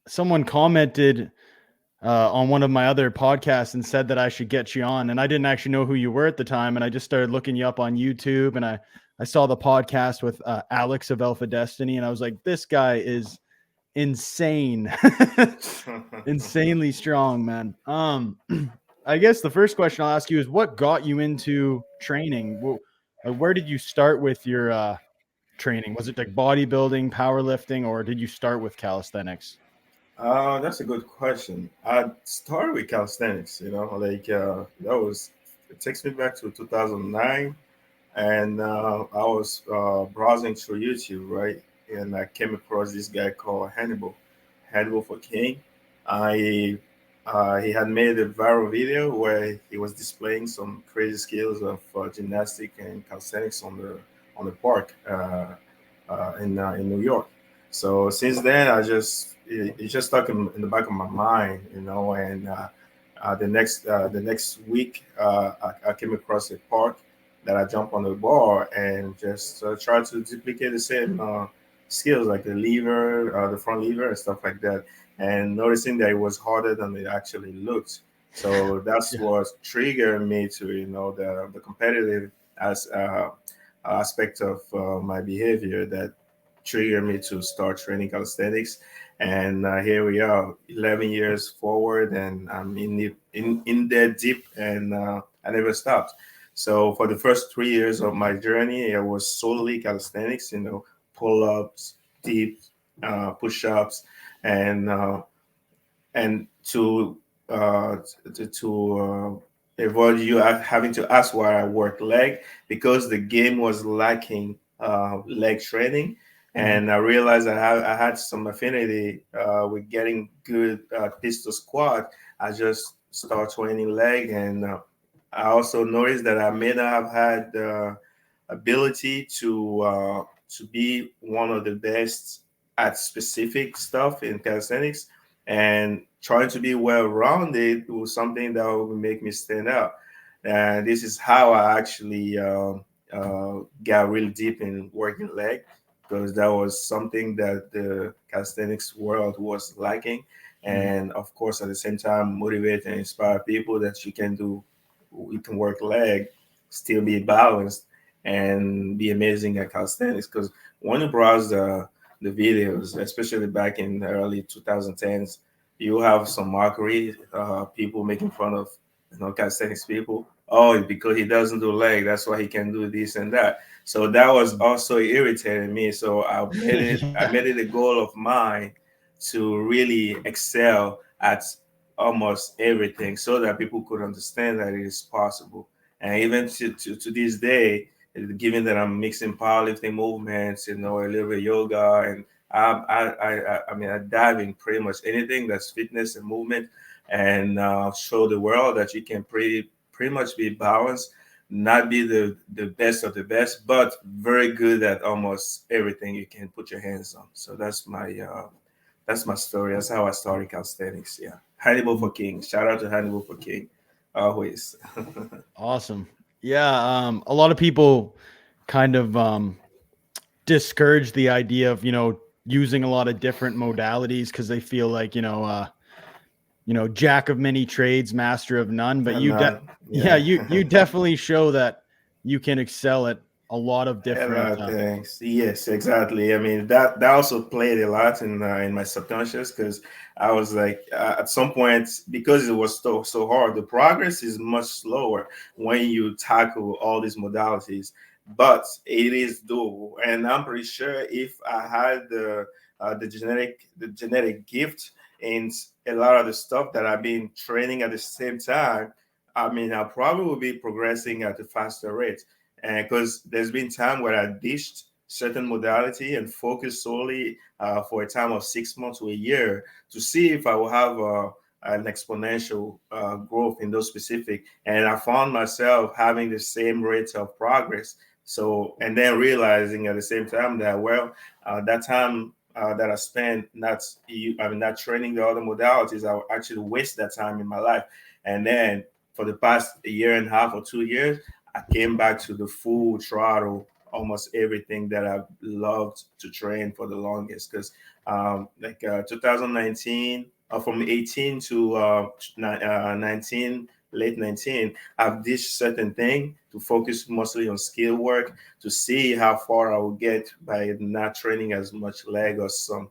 someone commented on one of my other podcasts and said that I should get you on. And I didn't actually know who you were at the time. And I just started looking you up on YouTube, and I saw the podcast with Alex of Alpha Destiny. And I was like, this guy is insane, insanely strong, man. I guess the first question I'll ask you is, what got you into training? Where did you start with your training? Was it like bodybuilding, powerlifting, or did you start with calisthenics? That's a good question. I started with calisthenics, it takes me back to 2009. And I was browsing through YouTube, right? And I came across this guy called Hannibal for King. I He had made a viral video where he was displaying some crazy skills of gymnastic and calisthenics on the park in New York. So since then, it just stuck in the back of my mind, And the next week, I came across a park that I jumped on the bar and just tried to duplicate the same skills, like the lever, the front lever, and stuff like that. And noticing that it was harder than it actually looked. So that's Yeah. what triggered me to, the competitive as aspect of my behavior that triggered me to start training calisthenics. And here we are, 11 years forward, and I'm in there deep, and I never stopped. So for the first 3 years of my journey, it was solely calisthenics, pull-ups, deep push-ups, and to avoid you having to ask why I work leg, because the game was lacking leg training. Mhm. And I realized I had some affinity with getting good pistol squat. I just started training leg, and I also noticed that I may not have had the ability to be one of the best at specific stuff in calisthenics, and trying to be well rounded was something that would make me stand out. And this is how I actually got really deep in working leg, because that was something that the calisthenics world was lacking. Mhm. And of course, at the same time, motivate and inspire people that you can work leg, still be balanced, and be amazing at calisthenics. Because when you browse the videos, especially back in the early 2010s, you have some mockery, people making fun of calisthenics people. Oh, it's because he doesn't do leg, that's why he can do this and that. So that was Mhm. also irritating me. So I Yeah. made it a goal of mine to really excel at almost everything, so that people could understand that it is possible. And even to this day, given that I'm mixing powerlifting movements, a little bit of yoga, and I dive in pretty much anything that's fitness and movement, and show the world that you can pretty much be balanced, not be the best of the best, but very good at almost everything you can put your hands on. So that's my story. That's how I started calisthenics. Yeah, Hannibal for King. Shout out to Hannibal for King, always. Awesome. Yeah. A lot of people kind of discourage the idea of, using a lot of different modalities because they feel like, jack of many trades, master of none. But And yeah, yeah. you definitely show that you can excel at a lot of A different. lot of things. Yes, exactly. I mean, that also played a lot in my subconscious, because I was like, at some point, because it was so hard, the progress is much slower when you tackle all these modalities, but it is doable. And I'm pretty sure if I had the genetic gift and a lot of the stuff that I've been training at the same time, I mean, I probably will be progressing at a faster rate. And because there's been time where I ditched certain modality and focused solely for a time of 6 months to a year, to see if I will have an exponential growth in those specific. And I found myself having the same rate of progress. So, and then realizing at the same time that, well, that time that I spent not training the other modalities, I would actually waste that time in my life. And then for the past year and a half or 2 years, I came back to the full throttle almost everything that I've loved to train for the longest. Because 2019, from 18 to 19, late 19, I've ditched certain thing to focus mostly on skill work to see how far I will get by not training as much leg or some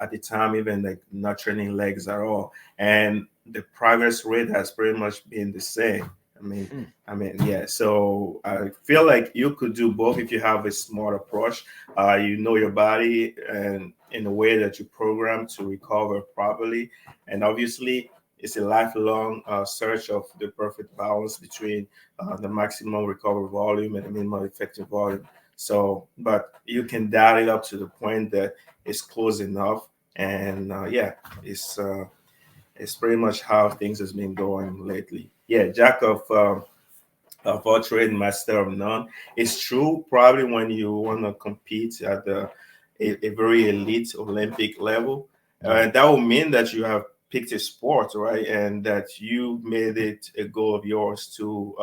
at the time, even like not training legs at all. And the progress rate has pretty much been the same. Yeah. So I feel like you could do both if you have a smart approach. You know your body and in a way that you program to recover properly. And obviously, it's a lifelong search of the perfect balance between the maximum recovery volume and the minimal effective volume. So, but you can dial it up to the point that it's close enough. And it's pretty much how things has been going lately. Yeah, jack of all trade, master of none. It's true. Probably when you want to compete at a very elite Olympic level, that will mean that you have picked a sport, right, and that you made it a goal of yours to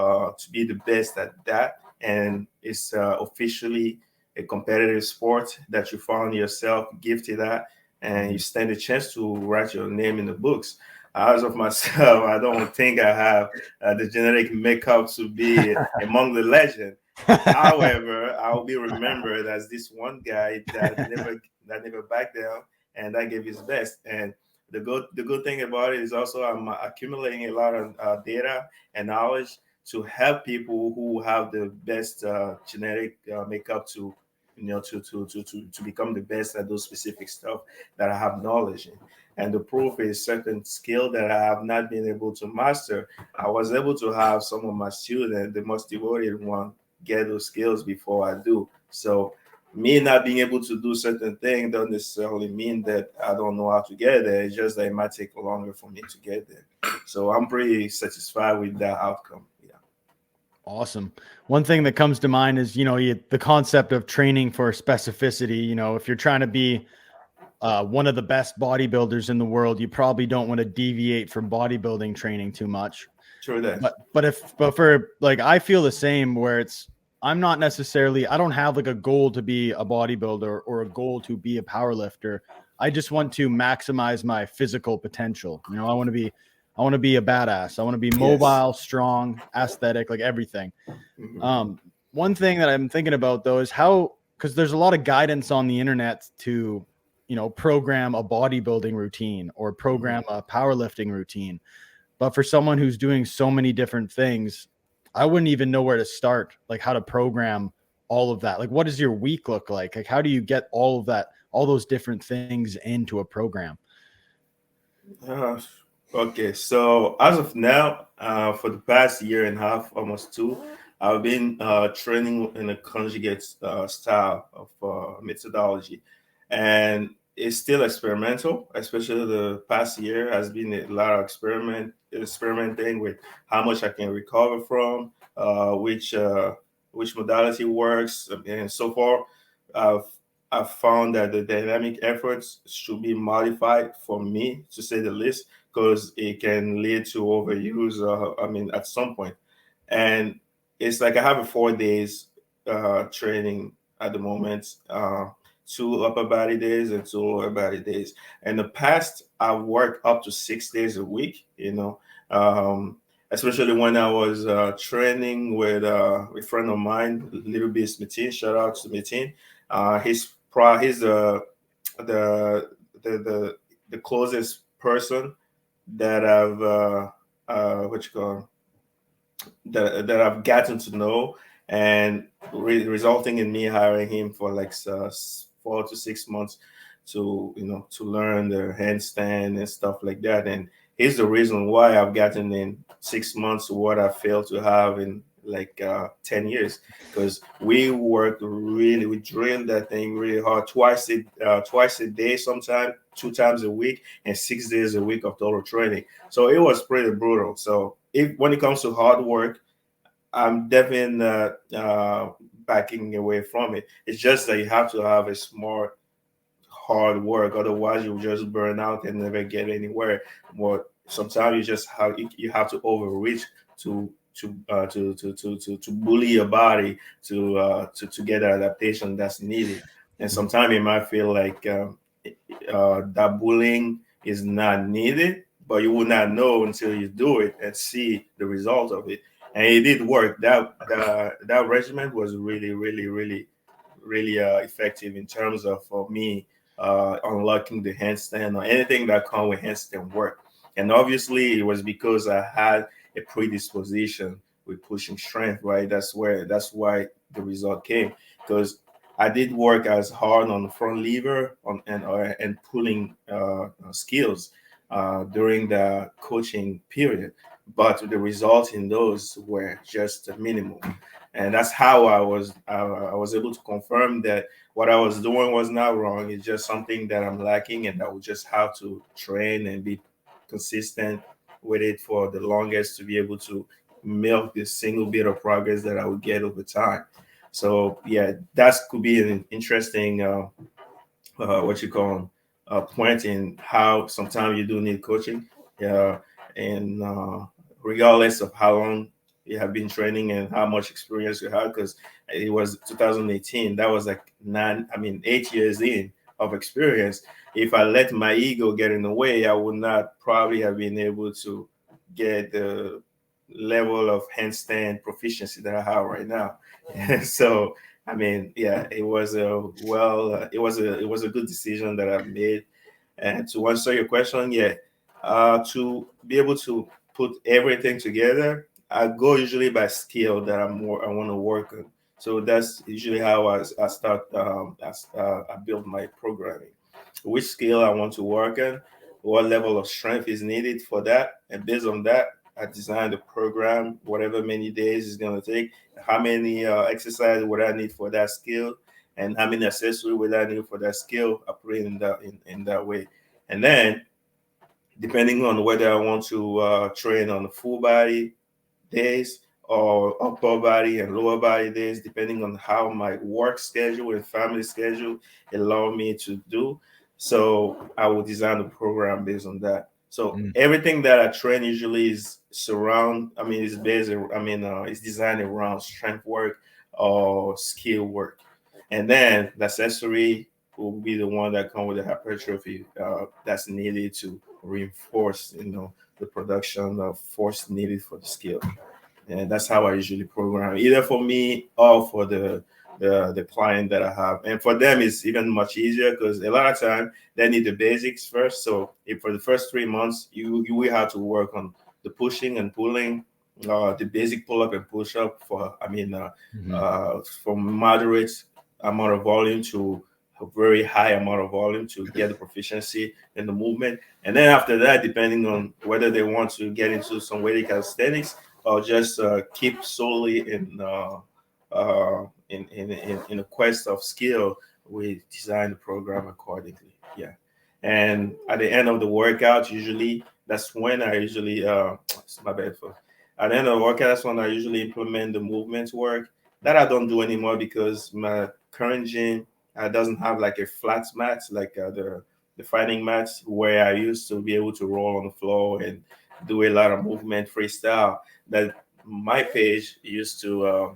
be the best at that, and it's officially a competitive sport that you found yourself gifted at, and you stand a chance to write your name in the books. As of myself, I don't think I have the genetic makeup to be among the legend. However, I'll be remembered as this one guy that never backed down and that gave his best. And the good thing about it is also I'm accumulating a lot of data and knowledge to help people who have the best genetic makeup to to become the best at those specific stuff that I have knowledge in. And the proof is certain skill that I have not been able to master. I was able to have some of my students, the most devoted one, get those skills before I do. So me not being able to do certain things don't necessarily mean that I don't know how to get there. It's just that it might take longer for me to get there. So I'm pretty satisfied with that outcome. Yeah. Awesome. One thing that comes to mind is, the concept of training for specificity. If you're trying to be one of the best bodybuilders in the world, you probably don't want to deviate from bodybuilding training too much. True that. But for like, I feel the same where I don't have like a goal to be a bodybuilder or a goal to be a power lifter. I just want to maximize my physical potential. I want to be a badass. I want to be mobile, strong, aesthetic, like everything. Mhm. One thing that I'm thinking about though is because there's a lot of guidance on the internet to, program a bodybuilding routine or program a powerlifting routine. But for someone who's doing so many different things, I wouldn't even know where to start, like how to program all of that. Like, what does your week look like? Like, how do you get all of that, all those different things into a program? Uh, okay, so as of now, for the past year and a half, almost two, I've been training in a conjugate style of methodology, and it's still experimental. Especially the past year has been a lot of experimenting with how much I can recover from, which modality works, and so far, I've I've found that the dynamic efforts should be modified for me, to say the least, because it can lead to overuse. At some point, and it's like I have a 4 days training at the moment, 2 upper body days and 2 lower body days. In the past, I worked up to 6 days a week. Especially when I was training with a friend of mine, Little Bit Smithin. Shout out to Smithin. He's the the the closest person that I've what you call that I've gotten to know, and resulting in me hiring him for like 4 to 6 months to learn the handstand and stuff like that. And he's the reason why I've gotten in 6 months what I failed to have in like 10 years, because we drilled that thing really hard, twice a day, sometimes 2 times a week, and 6 days a week of total training. So it was pretty brutal. So if when it comes to hard work, I'm definitely not backing away from it. It's just that you have to have a smart hard work, otherwise you'll just burn out and never get anywhere. But sometimes you have to overreach to to bully your body to get an adaptation that's needed. And sometimes you might feel like that bullying is not needed, but you will not know until you do it and see the result of it. And it did work. That regimen was really effective in terms of, for me, unlocking the handstand or anything that comes with handstand work. And obviously, it was because I had a predisposition with pushing strength, right? That's why the result came, because I did work as hard on the front lever and pulling skills during the coaching period, but the results in those were just minimal. And that's how I was able to confirm that what I was doing was not wrong. It's just something that I'm lacking, and I would just have to train and be consistent with it for the longest to be able to milk this single bit of progress that I would get over time. So yeah, that could be an interesting what you call point in how sometimes you do need coaching, uh, and regardless of how long you have been training and how much experience you had, because it was 2018. That was like 8 years in of experience. If I let my ego get in the way, I would not probably have been able to get the level of handstand proficiency that I have right now. So I mean, yeah, it was it was a good decision that I made. And to answer your question, yeah, to be able to put everything together, I go usually by skill that I want to work on. So that's usually how I start. I build my programming. Which skill I want to work on, what level of strength is needed for that, and based on that, I design the program. Whatever many days it's going to take, how many exercises would I need for that skill, and how many accessories would I need for that skill. I put it in that way, and then depending on whether I want to train on the full body days or upper body and lower body days, depending on how my work schedule and family schedule allow me to do. So I will design the program based on that. So everything that I train usually is is based, it's designed around strength work or skill work. And then the accessory will be the one that come with the hypertrophy that's needed to reinforce, the production of force needed for the skill. And that's how I usually program, either for me or for the client that I have. And for them, it's even much easier because a lot of time they need the basics first. So if for the first 3 months, you will have to work on the pushing and pulling, the basic pull up and push up from moderate amount of volume to a very high amount of volume to get the proficiency in the movement. And then after that, depending on whether they want to get into some weighted calisthenics or just keep solely in a quest of skill, we design the program accordingly. Yeah. And at the end of the workout, usually that's when I usually it's my bad for at the end of the workout, that's when I usually implement the movement work. That I don't do anymore because my current gym doesn't have like a flat mat like the fighting mats where I used to be able to roll on the floor and do a lot of movement freestyle. That my page used to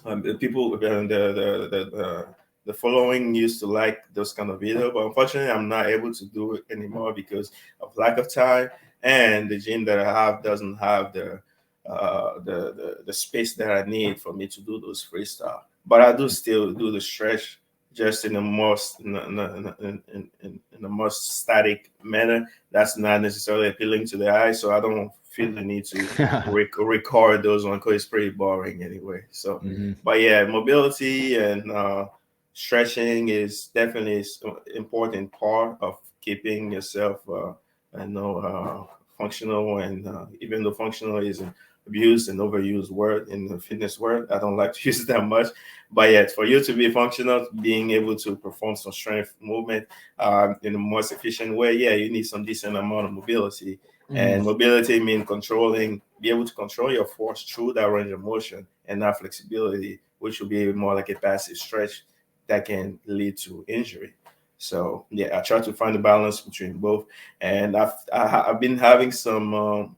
the people the following used to like those kind of videos, but unfortunately I'm not able to do it anymore because of lack of time, and the gym that I have doesn't have the space that I need for me to do those freestyle. But I do still do the stretch just in the most static manner. That's not necessarily appealing to the eye, so I don't feel the need to record those ones because it's pretty boring anyway. So, but yeah, mobility and stretching is definitely an important part of keeping yourself, functional. And even though functional is an abused and overused word in the fitness world, I don't like to use it that much. But yeah, for you to be functional, being able to perform some strength movement in the most efficient way, yeah, you need some decent amount of mobility. And mobility means be able to control your force through that range of motion, and not flexibility, which will be more like a passive stretch that can lead to injury. So yeah, I try to find a balance between both. And I've been having some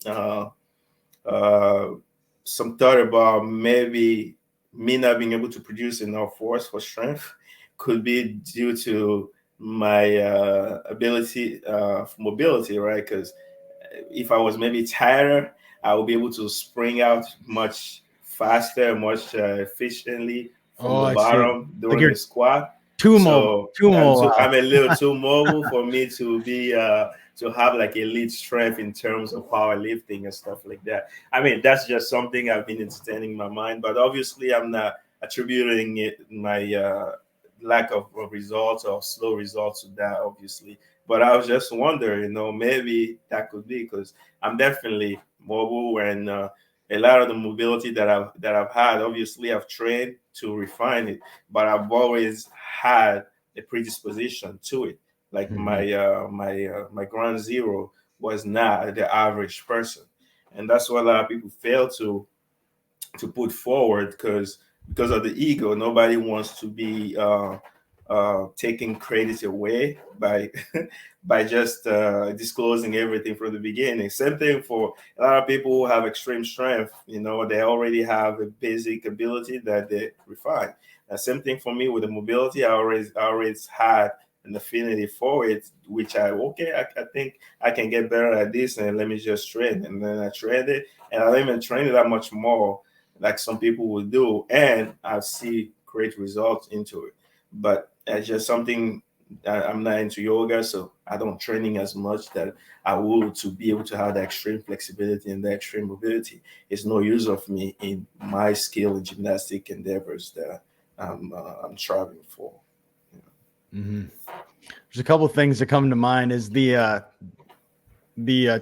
some thought about maybe me not being able to produce enough force for strength could be due to my ability for mobility, right? Because if I was maybe tighter, I would be able to spring out much faster, much efficiently from Oh, the I see. bottom Like during you're the squat. too mobile, So too mobile. I'm a little too mobile for me to be to have like elite strength in terms of powerlifting and stuff like that. I mean, that's just something I've been entertaining in my mind, but obviously I'm not attributing it my lack of results or slow results to that, obviously. But I was just wondering, maybe that could be because I'm definitely mobile, and a lot of the mobility that I've had, obviously I've trained to refine it, but I've always had a predisposition to it. Like my ground zero was not the average person, and that's what a lot of people fail to put forward because of the ego. Nobody wants to be taking credit away by by just disclosing everything from the beginning. Same thing for a lot of people who have extreme strength. They already have a basic ability that they refine. Same thing for me with the mobility. I always had an affinity for it, which I think I can get better at this, and let me just train. And then I trained it, and I don't even train it that much more like some people will do, and I see great results into it. But it's just something that I'm not into yoga, so I don't training as much that I would to be able to have the extreme flexibility and the extreme mobility. It's no use of me in my skill and gymnastic endeavors that I'm striving for. There's a couple of things that come to mind is the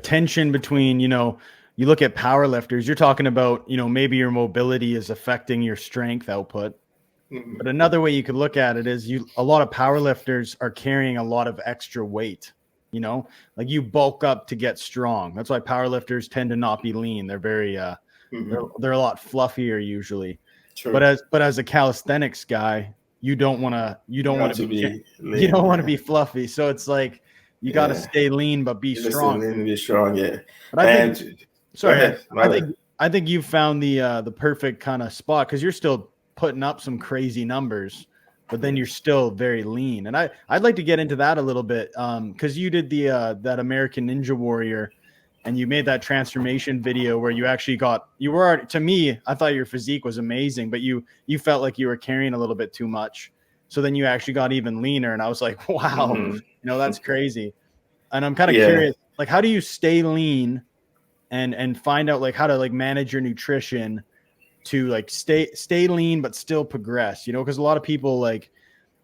tension between, you look at power lifters, you're talking about, maybe your mobility is affecting your strength output. Mhm. But another way you could look at it is a lot of power lifters are carrying a lot of extra weight, like you bulk up to get strong. That's why power lifters tend to not be lean. They're very, they're a lot fluffier usually. But True. as a calisthenics guy, you don't want Not to to be, be you lean, don't want to yeah. be fluffy. So it's like, you got to Yeah. stay lean, but be You just lean strong. to be strong, yeah. But I think, And go sorry, ahead, Mother. I think you found the perfect kind of spot because you're still putting up some crazy numbers, but then you're Yes. still very lean. And I'd like to get into that a little bit because you did that American Ninja Warrior, and you made that transformation video where you actually to me, I thought your physique was amazing, but you felt like you were carrying a little bit too much. So then you actually got even leaner, and I was like, wow, Hmm. that's crazy. And I'm kind of Yeah. curious, like, how do you stay lean and find out like how to like manage your nutrition to like stay lean but still progress, because a lot of people like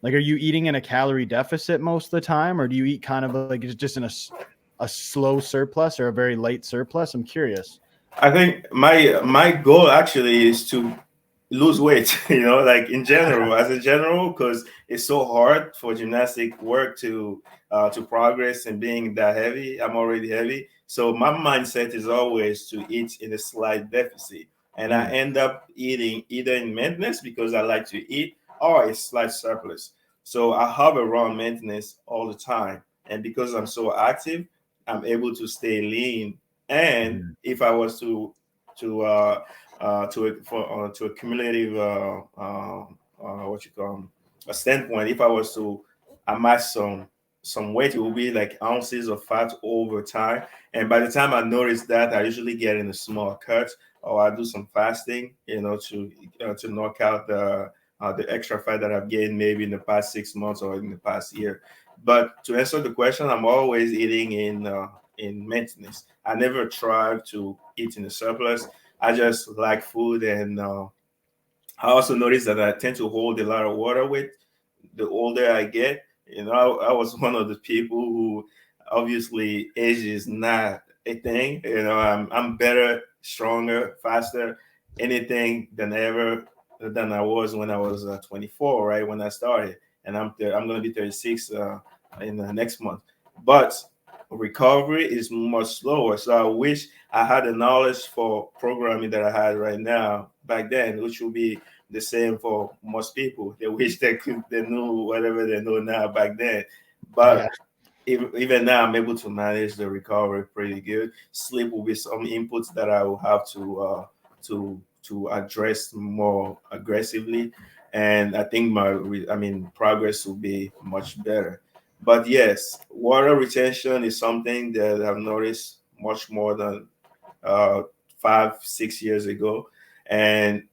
are you eating in a calorie deficit most of the time, or do you eat kind of like just in a slow surplus or a very light surplus? I'm curious. I think my goal actually is to lose weight, like in general, as a general, because it's so hard for gymnastic work to progress and being that heavy. I'm already heavy. So my mindset is always to eat in a slight deficit. And I Mm, end up eating either in maintenance because I like to eat or a slight surplus. So I hover around maintenance all the time. And because I'm so active, I'm able to stay lean. And mm, if I was to to a cumulative what you call a standpoint, if I was to amass some weight, it will be like ounces of fat over time. And by the time I notice that, I usually get in a small cut, or I do some fasting, to knock out the extra fat that I've gained maybe in the past 6 months or in the past year. But to answer the question, I'm always eating in maintenance. I never try to eat in the surplus. I just like food, and I also noticed that I tend to hold a lot of water weight the older I get. I was one of the people who obviously age is not a thing. I'm better, stronger, faster, anything than I was when I was 24, right when I started, and I'm going to be 36 in the next month. But recovery is much slower. So I wish I had the knowledge for programming that I had right now back then, which would be the same for most people. They wish they knew whatever they know now back then. yeah. But even now, I'm able to manage the recovery pretty good. Sleep will be some inputs that I will have to address more aggressively, and I think progress will be much better. But yes, water retention is something that I've noticed much more than uh, 5-6 years ago. And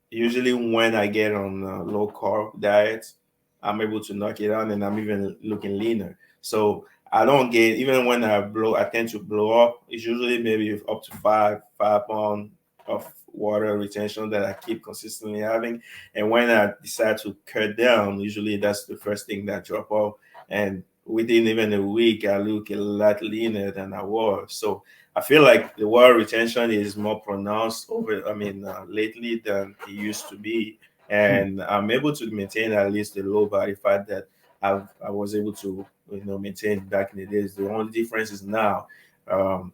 usually when I get on low carb diets, I'm able to knock it out, and I'm even looking leaner. So I don't get, even when I tend to blow up. It's usually maybe up to 5 pounds of water retention that I keep consistently having. And when I decide to cut down, usually that's the first thing that drop off. And within even a week, I look a lot leaner than I was. So I feel like the water retention is more pronounced lately than it used to be, and I'm able to maintain at least the low body fat that I was able to maintain back in the days. The only difference is now, um,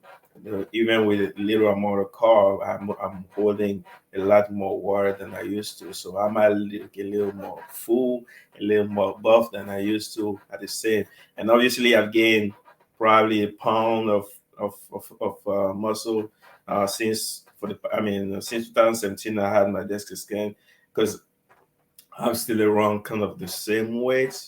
even with a little amount of carb, I'm holding a lot more water than I used to. So I might look a little more full, a little more buff than I used to at the same. And obviously, I've gained probably a pound of muscle since 2017. I had my DEXA scan, because I'm still around kind of the same weight,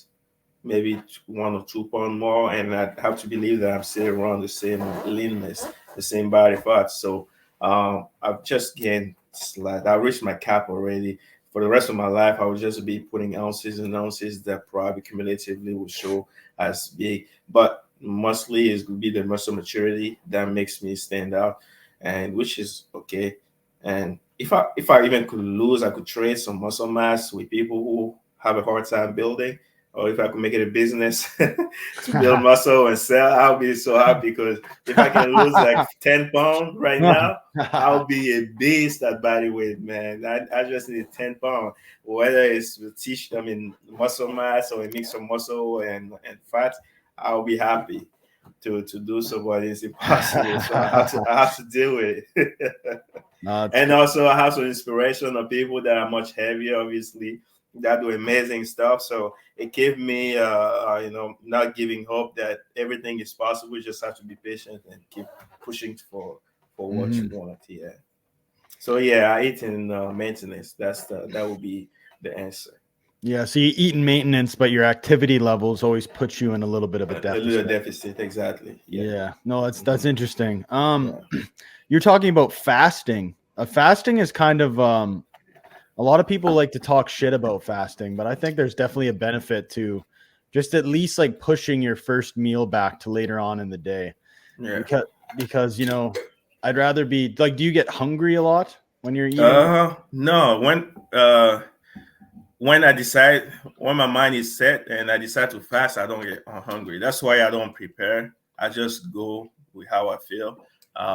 maybe 1 or 2 pounds more, and I have to believe that I'm still around the same leanness, the same body fat. So I've just gained slight. I reached my cap already. For the rest of my life, I will just be putting ounces and ounces that probably cumulatively will show as big. But mostly is going to be the muscle maturity that makes me stand out, and which is okay. And if I even could lose, I could trade some muscle mass with people who have a hard time building, or if I could make it a business to build muscle and sell, I'll be so happy, because if I can lose like 10 pounds right now, I'll be a beast at body weight, man. I just need 10 pounds, whether it's muscle mass or a mix of muscle and fat. I'll be happy to do so, but it's impossible. So I have to deal with it. No, And also, I have some inspiration of people that are much heavier, obviously, that do amazing stuff. So it gave me, not giving hope that everything is possible. You just have to be patient and keep pushing for what you want. Yeah. So yeah, I eat in maintenance. That would be the answer. Yeah, so you eat in maintenance, but your activity levels always put you in a little bit of a A deficit. little deficit, exactly. Yeah. No, that's interesting. Yeah. You're talking about fasting. Fasting is kind of a lot of people like to talk shit about fasting, but I think there's definitely a benefit to just at least like pushing your first meal back to later on in the day. Yeah. Because I'd rather be like, do you get hungry a lot when you're eating? No, when my mind is set and I decide to fast, I don't get hungry. That's why I don't prepare. I just go with how I feel.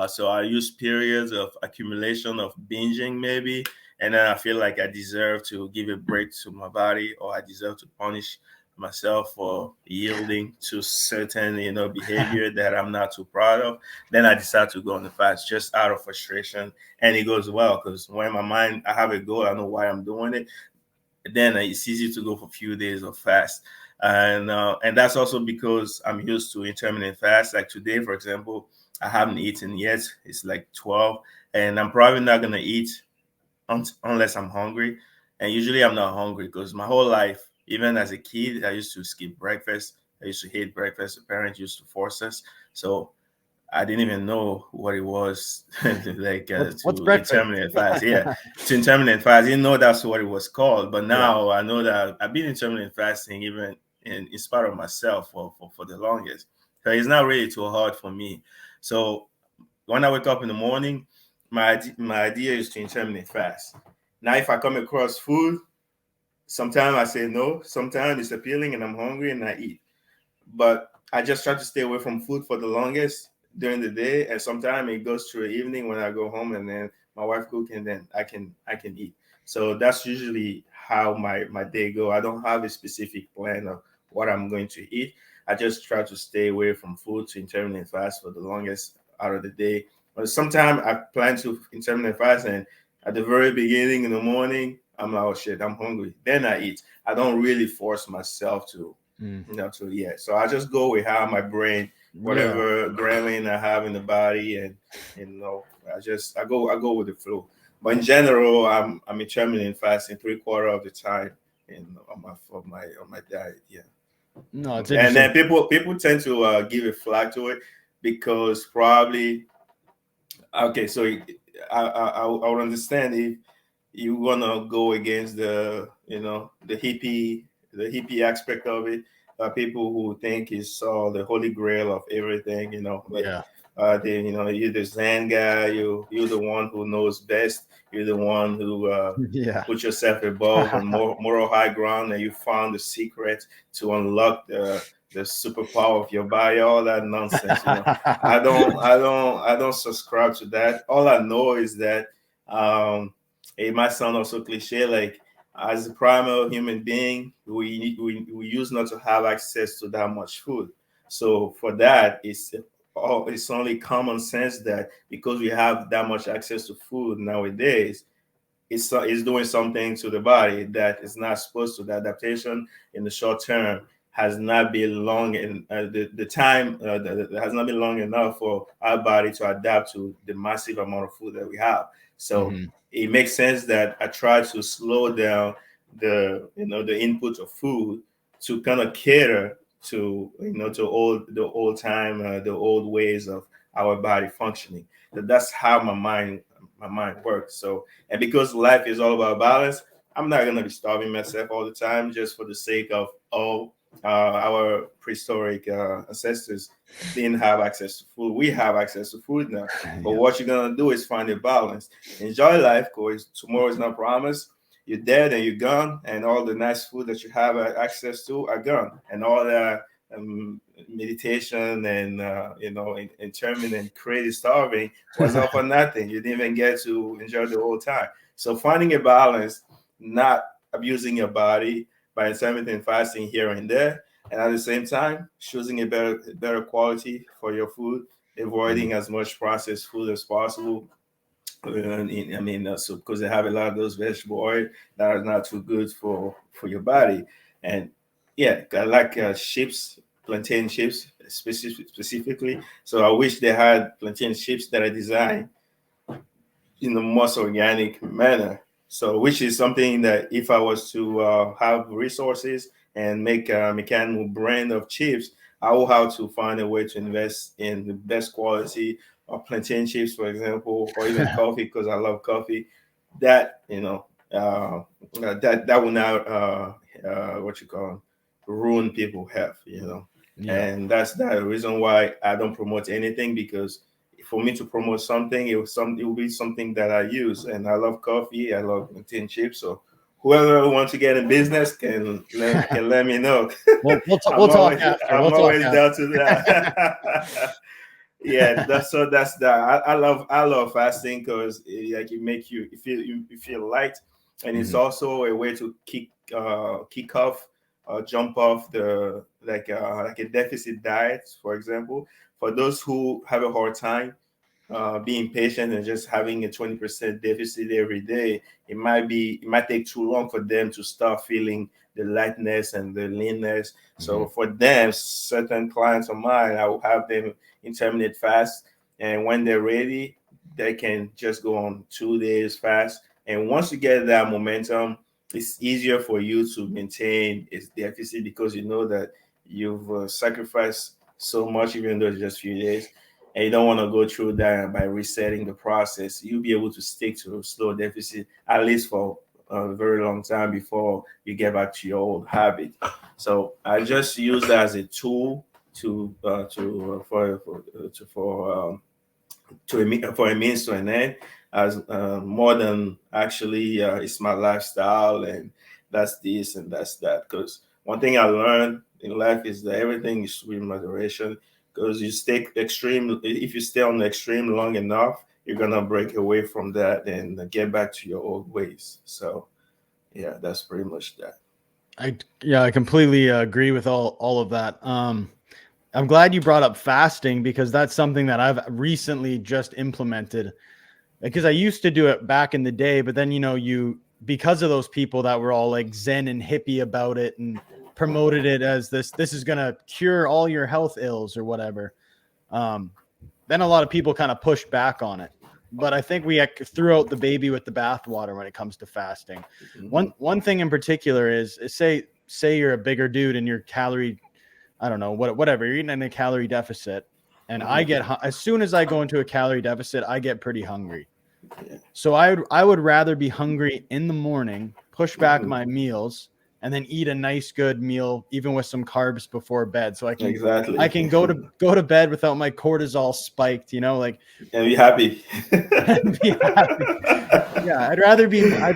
So I use periods of accumulation of binging, maybe, and then I feel like I deserve to give a break to my body, or I deserve to punish myself for yielding to certain behavior that I'm not too proud of. Then I decide to go on the fast just out of frustration, and it goes well, because when I have a goal, I know why I'm doing it. Then it's easy to go for a few days of fast. And that's also because I'm used to intermittent fast. Like today, for example, I haven't eaten yet. It's like 12, and I'm probably not going to eat unless I'm hungry. And usually I'm not hungry, because my whole life, even as a kid, I used to skip breakfast. I used to hate breakfast. The parents used to force us. So I didn't even know what it was like What's to breakfast? intermittent fast. Yeah, to intermittent fast. I didn't know that's what it was called. But now I know that I've been intermittent fasting even in spite of myself for the longest. So it's not really too hard for me. So when I wake up in the morning, my idea is to intermittent fast. Now, if I come across food, sometimes I say no. Sometimes it's appealing and I'm hungry and I eat. But I just try to stay away from food for the longest during the day, and sometimes it goes through the evening when I go home, and then my wife cooks, and then I can eat. So that's usually how my day go. I don't have a specific plan of what I'm going to eat. I just try to stay away from food to intermittent fast for the longest out of the day. But sometimes I plan to intermittent fast, and at the very beginning in the morning, I'm like, oh shit, I'm hungry. Then I eat. I don't really force myself to so I just go with how my brain, whatever adrenaline I have in the body, and I go with the flow. But in general, I'm intermittent fasting 3/4 of the time on my diet. Yeah. No, it's And interesting. then people tend to give a flag to it because probably okay. So I would understand if you wanna go against the hippie aspect of it. People who think it's all the holy grail of everything, like Yeah. you're the Zen guy, you're the one who knows best, you're the one who Yeah. put yourself above on moral high ground, and you found the secret to unlock the superpower of your body, all that nonsense. I don't subscribe to that. All I know is that it might sound also cliche, like as a primal human being, we used not to have access to that much food. So for that, it's only common sense that because we have that much access to food nowadays, it's doing something to the body that is not supposed to. The adaptation in the short term has not been long, and the time has not been long enough for our body to adapt to the massive amount of food that we have. So it makes sense that I try to slow down the input of food to kind of cater to the old ways of our body functioning. That's how my mind works. So, and because life is all about balance, I'm not gonna be starving myself all the time just for the sake of our prehistoric ancestors didn't have access to food. We have access to food now. But what you're gonna do is find a balance. Enjoy life, because tomorrow is not promised. You're dead and you're gone, and all the nice food that you have access to are gone, and all that meditation and intermittent crazy starving was all for nothing. You didn't even get to enjoy the whole time. So finding a balance, not abusing your body by intermittent fasting here and there, and at the same time choosing a better quality for your food, avoiding as much processed food as possible. So because they have a lot of those vegetable oil that are not too good for your body. And yeah, I like chips, plantain chips specifically. So I wish they had plantain chips that are designed in the most organic manner. So, which is something that if I was to have resources and make a mechanical brand of chips, I will have to find a way to invest in the best quality of plantain chips, for example, or even coffee, because I love coffee. That that will not what you call ruin people's health. Yeah. And that's the reason why I don't promote anything, because for me to promote something, it will be something that I use. And I love coffee, I love tin chips. So whoever wants to get in business can let me know. We'll talk after. I'm We'll talk always after. down to that. Yeah, that's that. I love fasting because like it make you feel light, and it's also a way to kick off, jump off the like a deficit diet, for example. For those who have a hard time being patient and just having a 20% deficit every day, it might take too long for them to start feeling the lightness and the leanness. So for them, certain clients of mine, I will have them intermittent fast, and when they're ready, they can just go on 2 days fast. And once you get that momentum, it's easier for you to maintain its deficit, because you know that you've sacrificed so much, even though it's just a few days, and you don't want to go through that by resetting the process. You'll be able to stick to a slow deficit at least for a very long time before you get back to your old habit. So I just use that as a tool for a means to an end, as more than actually it's my lifestyle, and that's this and that's that. Because one thing I learned in life is that everything is with moderation. Because if you stay on the extreme long enough, you're gonna break away from that and get back to your old ways. So yeah, that's pretty much that. I completely agree with all of that. I'm glad you brought up fasting, because that's something that I've recently just implemented, because I used to do it back in the day, but then, because of those people that were all like Zen and hippie about it and promoted it as this is going to cure all your health ills or whatever. Then a lot of people kind of pushed back on it. but I think we threw out the baby with the bathwater when it comes to fasting. Mm-hmm. One thing in particular is say you're a bigger dude and your calorie, I don't know, whatever, you're eating in a calorie deficit, and I Mm-hmm. get as soon as I go into a calorie deficit, I get pretty hungry. Yeah. So I would rather be hungry in the morning, push back Mm-hmm. my meals, and then eat a nice good meal, even with some carbs before bed, so I Exactly. can go to bed without my cortisol spiked, like And be happy. and be happy. Yeah, I'd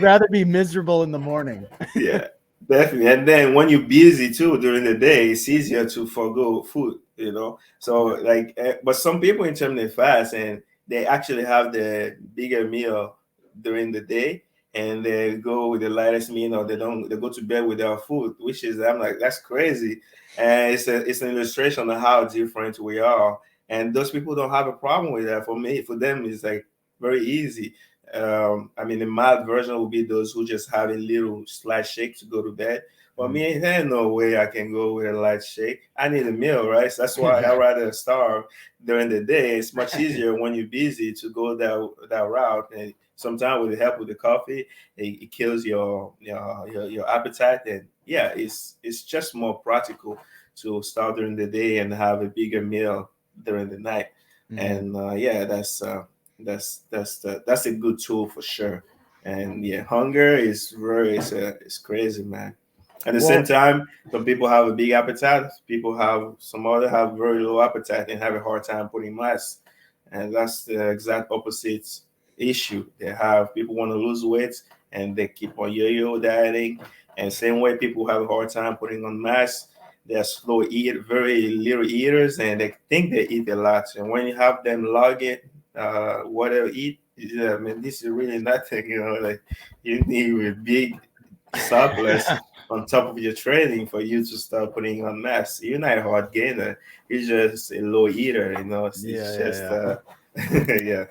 rather be miserable in the morning. Yeah, definitely. And then when you're busy too during the day, it's easier to forgo food, So Yeah. like, but some people intermittent fast and they actually have the bigger meal during the day and they go with the lightest meal or they go to bed without food, which is, I'm like, that's crazy. And it's an illustration of how different we are. And those people don't have a problem with that. For them, it's like very easy. I mean, the mild version would be those who just have a little slight shake to go to bed. But me, there's no way I can go with a light shake. I need a meal, right? So that's why I rather starve during the day. It's much easier when you're busy to go that route. And sometimes with the help with the coffee, it kills your appetite. And yeah, it's just more practical to start during the day and have a bigger meal during the night. And yeah, that's a good tool for sure. And yeah, hunger is it's crazy, man. At the same Well, time, some people have a big appetite. Some other have very low appetite and have a hard time putting mass. And that's the exact opposite issue. They have people want to lose weight and they keep on yo-yo dieting. And same way people have a hard time putting on mass. They're slow eat, very little eaters, and they think they eat a lot. And when you have them log it, what they eat, yeah, man, this is really nothing. Like you need a big surplus on top of your training for you to start putting on mass. You're not a hard gainer. You're just a low eater. It's just yeah.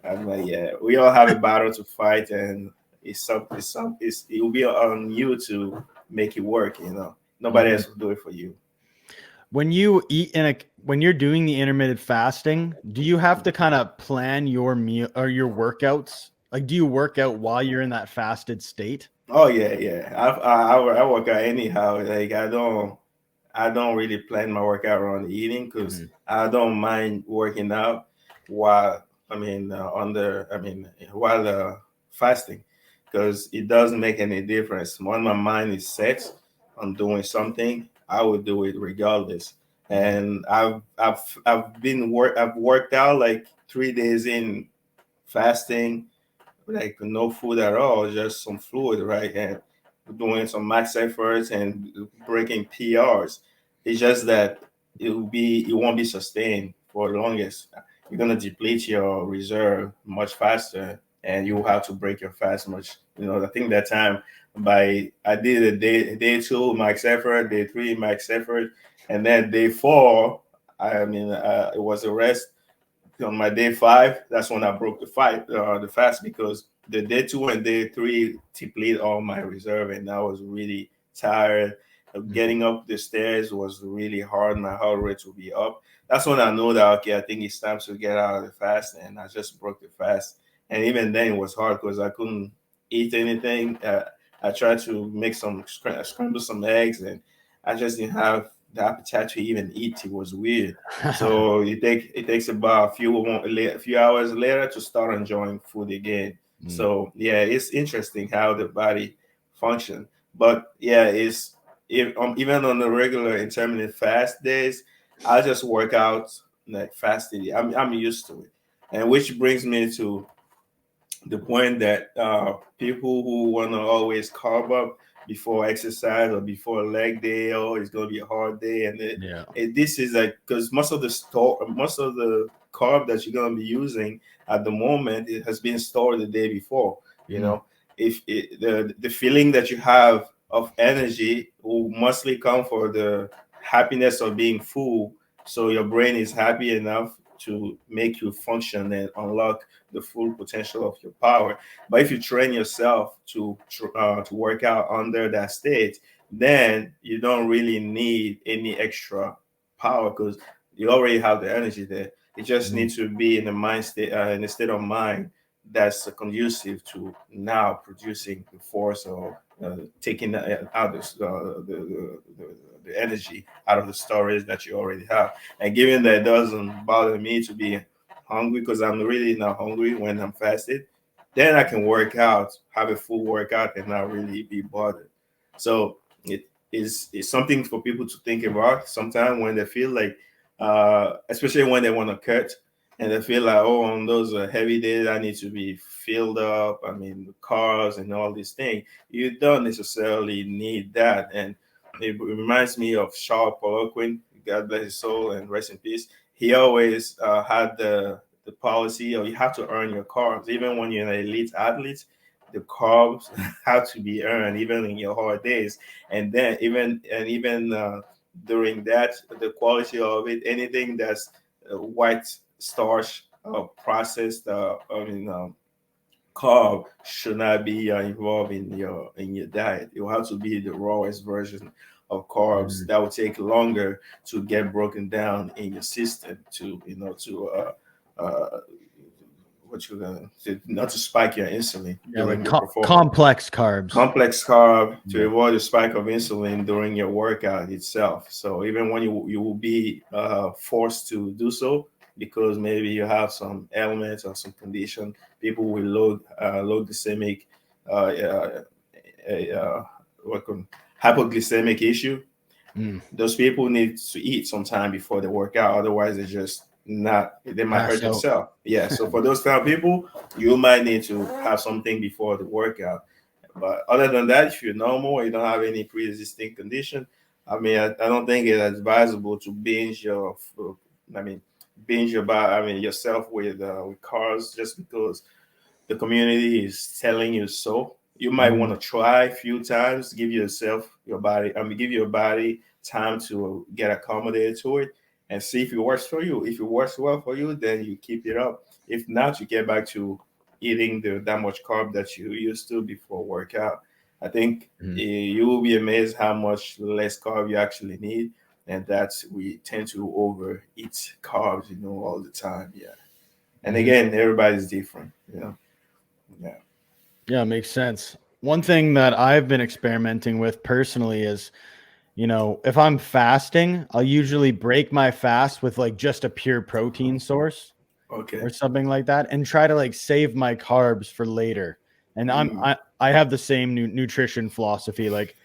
I'm like, yeah, we all have a battle to fight, and it will be on you to make it work. Nobody else will do it for you. when you eat when you're doing the intermittent fasting, do you have to kind of plan your meal or your workouts? Like, do you work out while you're in that fasted state? Oh yeah, yeah. I work out anyhow. Like I don't really plan my workout around eating because Mhm. I don't mind working out while while fasting because it doesn't make any difference. When my mind is set on doing something, I will do it regardless. And I've worked out like 3 days in fasting, like no food at all, just some fluid, right? And doing some max efforts and breaking PRs. It's just that it won't be sustained for the longest. You're gonna deplete your reserve much faster, and you will have to break your fast much. I think that time I did a day two max effort, day three max effort, and then day four. It was a rest on my day five. That's when I broke the fast, because the day two and day three deplete all my reserve, and I was really tired. Getting up the stairs was really hard. My heart rate would be up. That's when I know that, okay, I think it's time to get out of the fast, and I just broke the fast. And even then, it was hard because I couldn't eat anything. I tried to make scramble some eggs, and I just didn't have the appetite to even eat. It was weird. So it takes about a few hours later to start enjoying food again. So yeah, it's interesting how the body function. But yeah, even on the regular intermittent fast days, I just work out like fasted. I'm used to it, and which brings me to the point that people who want to always carb up before exercise or before a leg day, oh, it's going to be a hard day, and Yeah. this is like, because most of the carb that you're going to be using at the moment, it has been stored the day before. If the feeling that you have of energy will mostly come for the happiness of being full, so your brain is happy enough to make you function and unlock the full potential of your power. But if you train yourself to work out under that state, then you don't really need any extra power because you already have the energy there. It just needs to be in the mind state, in a state of mind that's conducive to now producing the force or taking out the energy out of the storage that you already have. And given that it doesn't bother me to be hungry because I'm really not hungry when I'm fasted, then I can work out, have a full workout, and not really be bothered. So it's something for people to think about sometimes when they feel like, especially when they want to cut and they feel like, oh, on those heavy days, I need to be filled up. I mean, the carbs and all these things. You don't necessarily need that. And it reminds me of Sharp Poliquin, God bless his soul and rest in peace. He always had the policy, or you have to earn your carbs. Even when you're an elite athlete, the carbs have to be earned, even in your hard days. And then even during that, the quality of it, anything that's white starch processed, carb should not be involved in your diet. It will have to be the rawest version of carbs that will take longer to get broken down in your system what you're gonna to, not to spike your insulin during your performance. Complex carbs. Complex carb to avoid the spike of insulin during your workout itself. So even when you will be forced to do so because maybe you have some ailments or some condition, people will low glycemic hypoglycemic issue. Those people need to eat sometime before they work out. Otherwise, they might hurt themselves. Yeah. So for those kind of people, you might need to have something before the workout. But other than that, if you're normal, you don't have any pre-existing condition, I mean, I don't think it's advisable to binge yourself with carbs just because the community is telling you so. You might want to try a few times, give your body time to get accommodated to it and see if it works for you. If it works well for you, then you keep it up. If not, you get back to eating that much carb that you used to before workout. I think you will be amazed how much less carb you actually need. And that's, we tend to overeat carbs, all the time. Yeah. And again, everybody's different, Yeah. Yeah, it makes sense. One thing that I've been experimenting with personally is, if I'm fasting, I'll usually break my fast with like just a pure protein source or something like that and try to like save my carbs for later. And I have the same nutrition philosophy. Like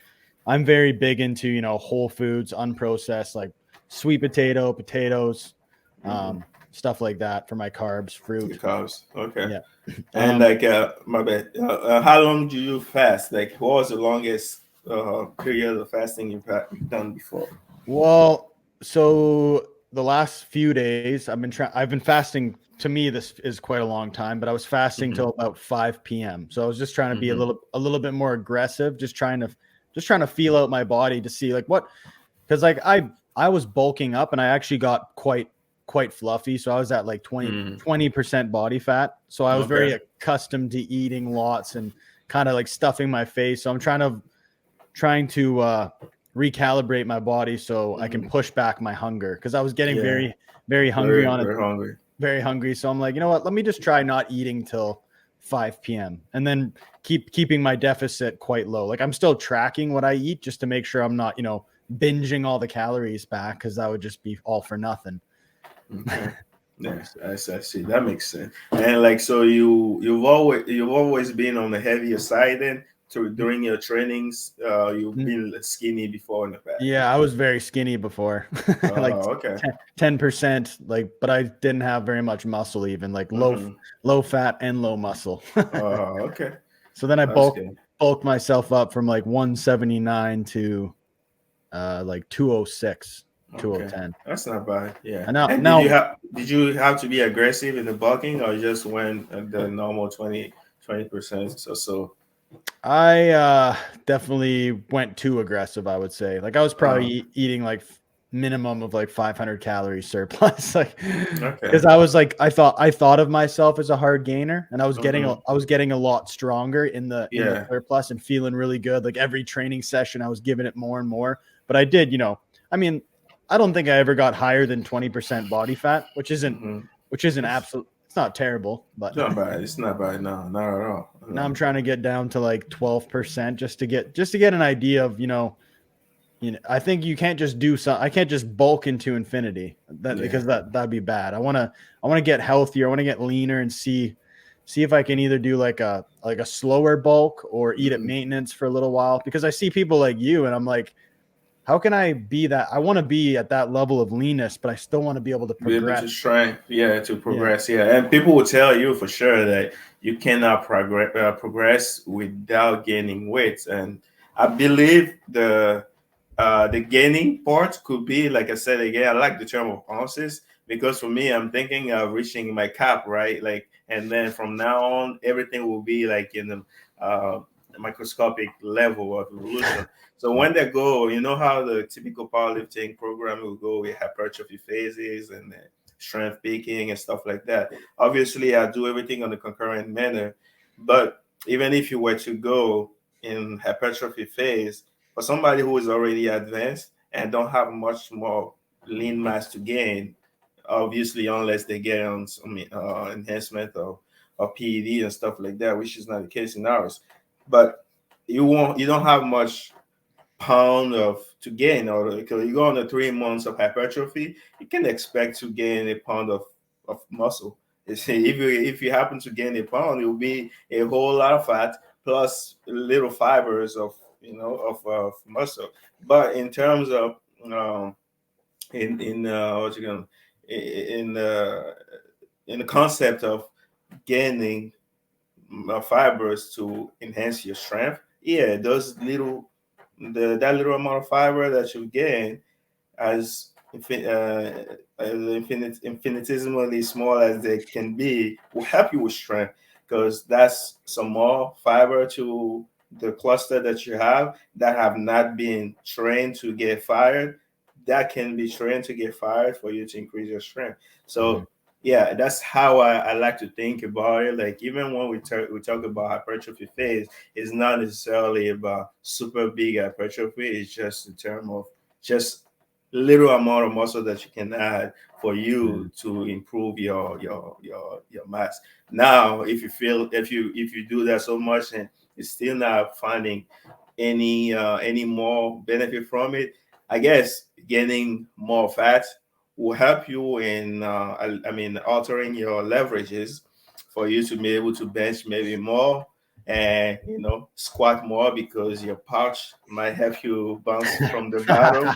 I'm very big into, whole foods, unprocessed, like sweet potatoes, stuff like that for my carbs, fruit. The carbs. Okay. Yeah. And my bad. How long do you fast? Like, what was the longest period of fasting you've done before? Well, so the last few days I've been fasting. To me, this is quite a long time, but I was fasting till about 5 p.m. So I was just trying to be a little bit more aggressive, just trying to feel out my body to see like what, because like I was bulking up and I actually got quite fluffy. So I was at like 20% body fat. So I was very accustomed to eating lots and kind of like stuffing my face. So I'm trying to recalibrate my body so I can push back my hunger. Cause I was getting very, very hungry very hungry. So I'm like, you know what, let me just try not eating till 5 p.m. and then keeping my deficit quite low. Like I'm still tracking what I eat just to make sure I'm not, binging all the calories back. Cause that would just be all for nothing. Okay. Yes, I see. That makes sense. And like, so you've always been on the heavier side then during your trainings. You've been skinny before in the past. Yeah, I was very skinny before. Like 10%, like, but I didn't have very much muscle, even like low fat and low muscle. Okay. So then I bulked myself up from like 179 to like 206. 210. That's not bad. Yeah. And did you have to be aggressive in the bulking, or you just went at the normal 20% or so? I definitely went too aggressive, I would say. Like I was probably eating like minimum of like 500 calories surplus, like because I was like I thought of myself as a hard gainer, and I was getting a lot stronger in the surplus and feeling really good. Like every training session I was giving it more and more, but I did, I mean, I don't think I ever got higher than 20% body fat, which isn't absolute. It's not terrible, but It's not bad. It's not bad. No, not at all. No. Now I'm trying to get down to like 12% just to get an idea of, I think you can't just I can't just bulk into infinity because that'd be bad. I want to get healthier. I want to get leaner and see if I can either do like a slower bulk or eat at maintenance for a little while, because I see people like you and I'm like, how can I be that? I want to be at that level of leanness, but I still want to be able to progress. Be able to strength, to progress, And people will tell you for sure that you cannot progress without gaining weight. And I believe the gaining part could be, like I said again, I like the term of ounces, because for me, I'm thinking of reaching my cap, right? Like, and then from now on, everything will be like in the microscopic level of evolution. So when they go, you know how the typical powerlifting program will go with hypertrophy phases and strength peaking and stuff like that. Obviously, I do everything on a concurrent manner, but even if you were to go in hypertrophy phase, for somebody who is already advanced and don't have much more lean mass to gain, obviously, unless they get on some enhancement or PED and stuff like that, which is not the case in ours. But you don't have much pound to gain, or because you go on the 3 months of hypertrophy, you can expect to gain a pound of muscle. If you happen to gain a pound, it will be a whole lot of fat plus little fibers of muscle. But in terms of in the concept of gaining fibers to enhance your strength, those that little amount of fiber that you gain, as infinitesimally small as they can be, will help you with strength, because that's some more fiber to the cluster that you have that have not been trained to get fired, that can be trained to get fired for you to increase your strength. So that's how I like to think about it. Like, even when we talk about hypertrophy phase, it's not necessarily about super big hypertrophy. It's just in terms of just little amount of muscle that you can add for you to improve your mass. Now, if you do that so much and you're still not finding any more benefit from it, I guess gaining more fat will help you in altering your leverages for you to be able to bench maybe more and squat more, because your pouch might help you bounce from the bottom.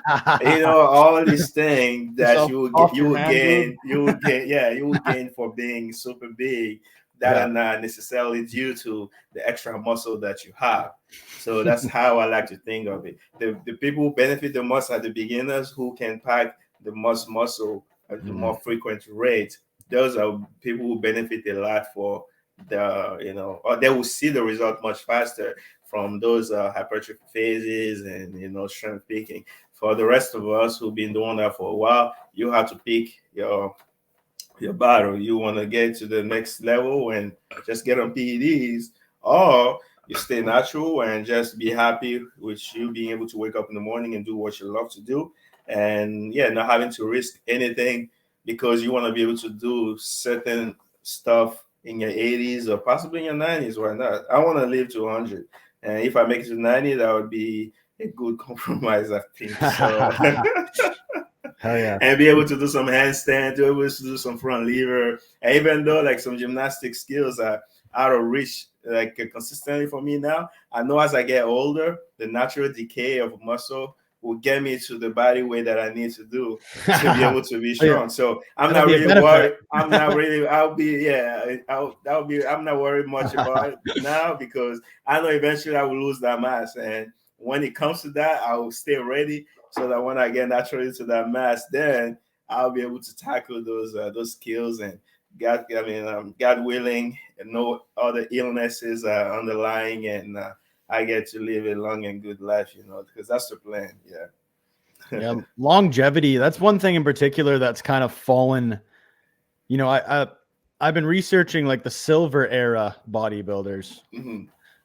All of these things that you would gain for being super big, that are not necessarily due to the extra muscle that you have. So that's how I like to think of it. The people who benefit the most are the beginners who can pack the most muscle at the more frequent rate. Those are people who benefit a lot for or they will see the result much faster from those hypertrophy phases and strength peaking. For the rest of us who've been doing that for a while, you have to pick your battle. You want to get to the next level and just get on PEDs, or you stay natural and just be happy with you being able to wake up in the morning and do what you love to do, and not having to risk anything, because you want to be able to do certain stuff in your 80s or possibly in your 90s. Why not? I want to live to 100, and if I make it to 90, that would be a good compromise, I think. So Hell yeah. And be able to do some handstand, be able to do some front lever. And even though like some gymnastic skills are out of reach, like consistently for me now, I know as I get older, the natural decay of muscle will get me to the body weight that I need to do to be able to be strong. So I'm not really worried. I'm not worried much about it now, because I know eventually I will lose that mass. And when it comes to that, I will stay ready, so that when I get naturally to that mass, then I'll be able to tackle those skills. And God willing, and no other illnesses are underlying, and I get to live a long and good life, because that's the plan. Yeah, longevity. That's one thing in particular that's kind of fallen. I've been researching like the silver era bodybuilders.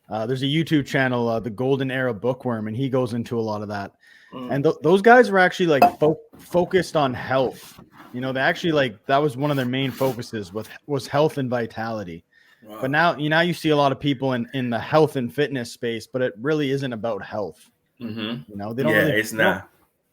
There's a YouTube channel, the Golden Era Bookworm, and he goes into a lot of that. Mm. And those guys were actually like focused on health. You know, they actually like that was one of their main focuses was health and vitality. Wow. But now you see a lot of people in the health and fitness space, but it really isn't about health. Mm-hmm. You know, they don't really. It's not.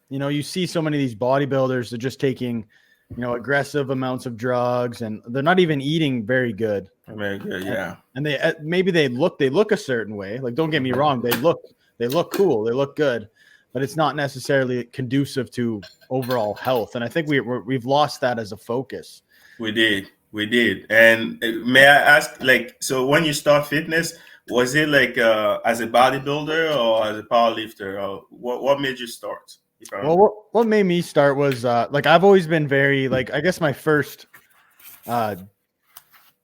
You know, you see so many of these bodybuilders are just taking, you know, aggressive amounts of drugs, and they're not even eating very good. Very good, yeah. And they maybe they look a certain way. Like, don't get me wrong, they look cool, they look good, but it's not necessarily conducive to overall health. And I think we've lost that as a focus. We did. And may I ask, like, so when you start fitness, was it like as a bodybuilder or as a powerlifter, or what made you start? Well, what made me start was like I've always been very like I guess my first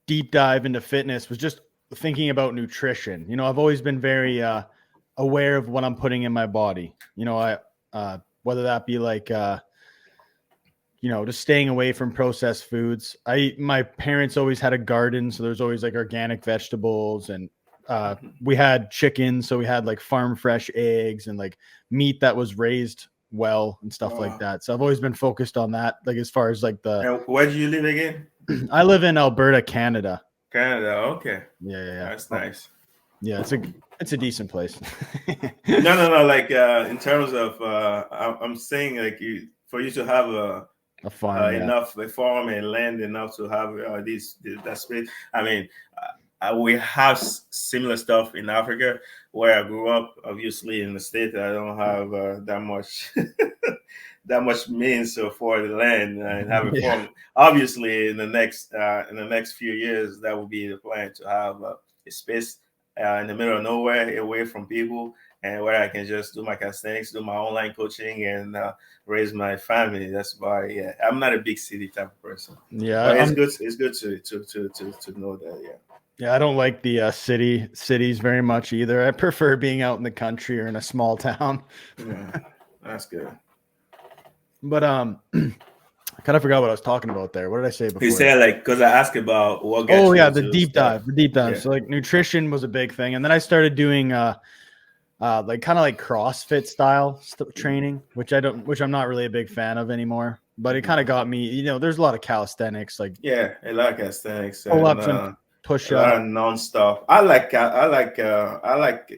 deep dive into fitness was just thinking about nutrition. You know, I've always been very aware of what I'm putting in my body. You know, I whether that be like you know, just staying away from processed foods. My parents always had a garden, so there's always like organic vegetables, and we had chickens, so we had like farm fresh eggs and like meat that was raised well and stuff like that. So I've always been focused on that. Like as far as like And where do you live again? I live in Alberta, Canada. Canada, okay. Yeah. That's nice. Yeah, it's a decent place. No. Like in terms of, I'm saying like for you to have a farm, a farm and land enough to have that space. I mean, we have similar stuff in Africa where I grew up. Obviously, in the state, I don't have that much that much means to afford the land and have a farm. Obviously, in the next few years, that will be the plan to have a space in the middle of nowhere, away from people, and where I can just do my calisthenics, do my online coaching, and raise my family. That's why. Yeah, I'm not a big city type of person. Yeah, but it's good to know that. Yeah. Yeah, I don't like the cities very much either. I prefer being out in the country or in a small town. Yeah, that's good. But I kind of forgot what I was talking about there. What did I say before? You said like because I asked about what. The deep dive. Yeah. So like nutrition was a big thing, and then I started doing like kind of like CrossFit style training, which I'm not really a big fan of anymore. But it kind of got me. You know, there's a lot of calisthenics, like a lot of calisthenics, pull ups and push a lot of non-stop. I like CrossFit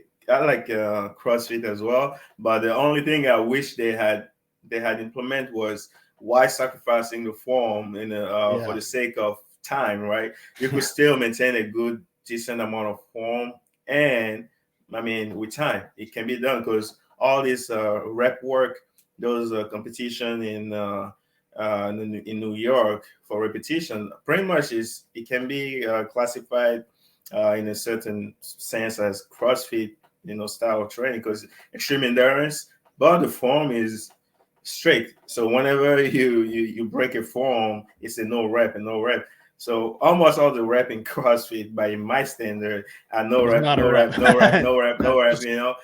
as well, but the only thing I wish they had implement was why sacrificing the form for the sake of time, right? You could still maintain a good decent amount of form, and I mean with time it can be done, because all this rep work, those competition in New York for repetition, pretty much it can be classified in a certain sense as CrossFit, style of training, because extreme endurance, but the form is straight. So whenever you break a form, it's a no rep and no rep. So almost all the rep in CrossFit, by my standard, are no rep.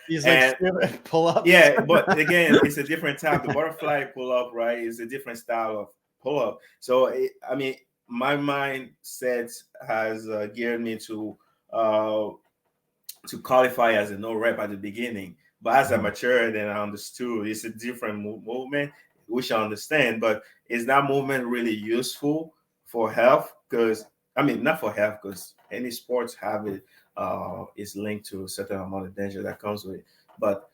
He's like pull up. Yeah, but again, it's a different type. The butterfly pull up, right, is a different style of pull up. So my mindset has geared me to qualify as a no rep at the beginning. But as I matured and I understood, it's a different movement, which I understand. But is that movement really useful for health? Because not for health, because any sports have it is linked to a certain amount of danger that comes with it. But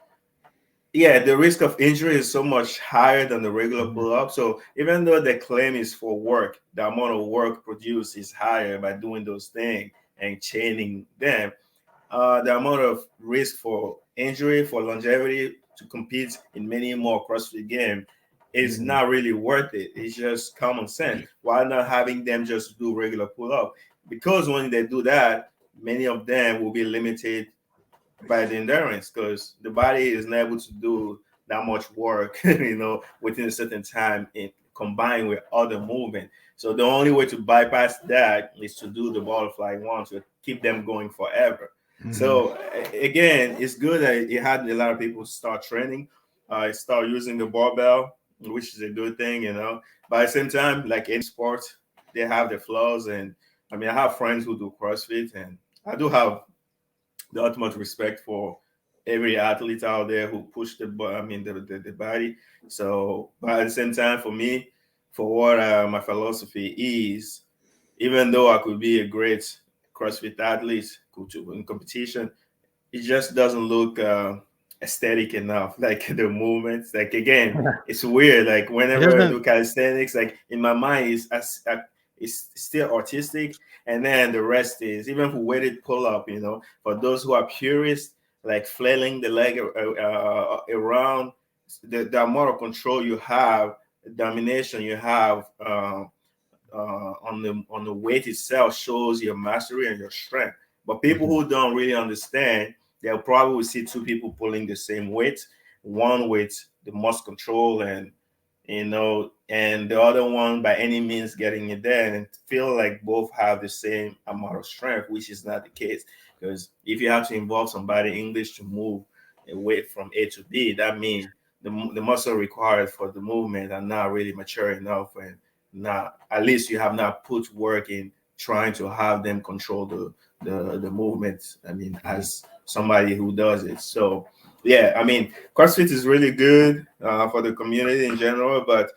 yeah, the risk of injury is so much higher than the regular pull-up. So even though the claim is for work, the amount of work produced is higher by doing those things and chaining them. The amount of risk for injury, for longevity, to compete in many more CrossFit games is not really worth it. It's just common sense. Why not having them just do regular pull-up? Because when they do that, many of them will be limited by the endurance, because the body is not able to do that much work, within a certain time, combined with other movement. So the only way to bypass that is to do the butterfly one, to keep them going forever. So again, it's good that it had a lot of people start training, start using the barbell, which is a good thing, But at the same time, like any sport, they have their flaws. And I have friends who do CrossFit, and I do have the ultimate respect for every athlete out there who push the body. So, but at the same time, for me, for what my philosophy is, even though I could be a great CrossFit athlete in competition, it just doesn't look aesthetic enough. Like the movements, like again, it's weird. Like It whenever I doesn't. do calisthenics, like in my mind, it's still artistic, and then the rest is even for weighted pull up. You know, for those who are purists, like flailing the leg around, the amount of control you have, domination you have. On the weight itself shows your mastery and your strength. But people who don't really understand, they'll probably see two people pulling the same weight, one with the most control and and the other one by any means getting it there, and feel like both have the same amount of strength, which is not the case. Because if you have to involve somebody English to move a weight from A to B, that means the muscle required for the movement are not really mature enough, and not, at least you have not put work in trying to have them control the movement. I mean, as somebody who does it. So yeah, I mean, CrossFit is really good for the community in general, but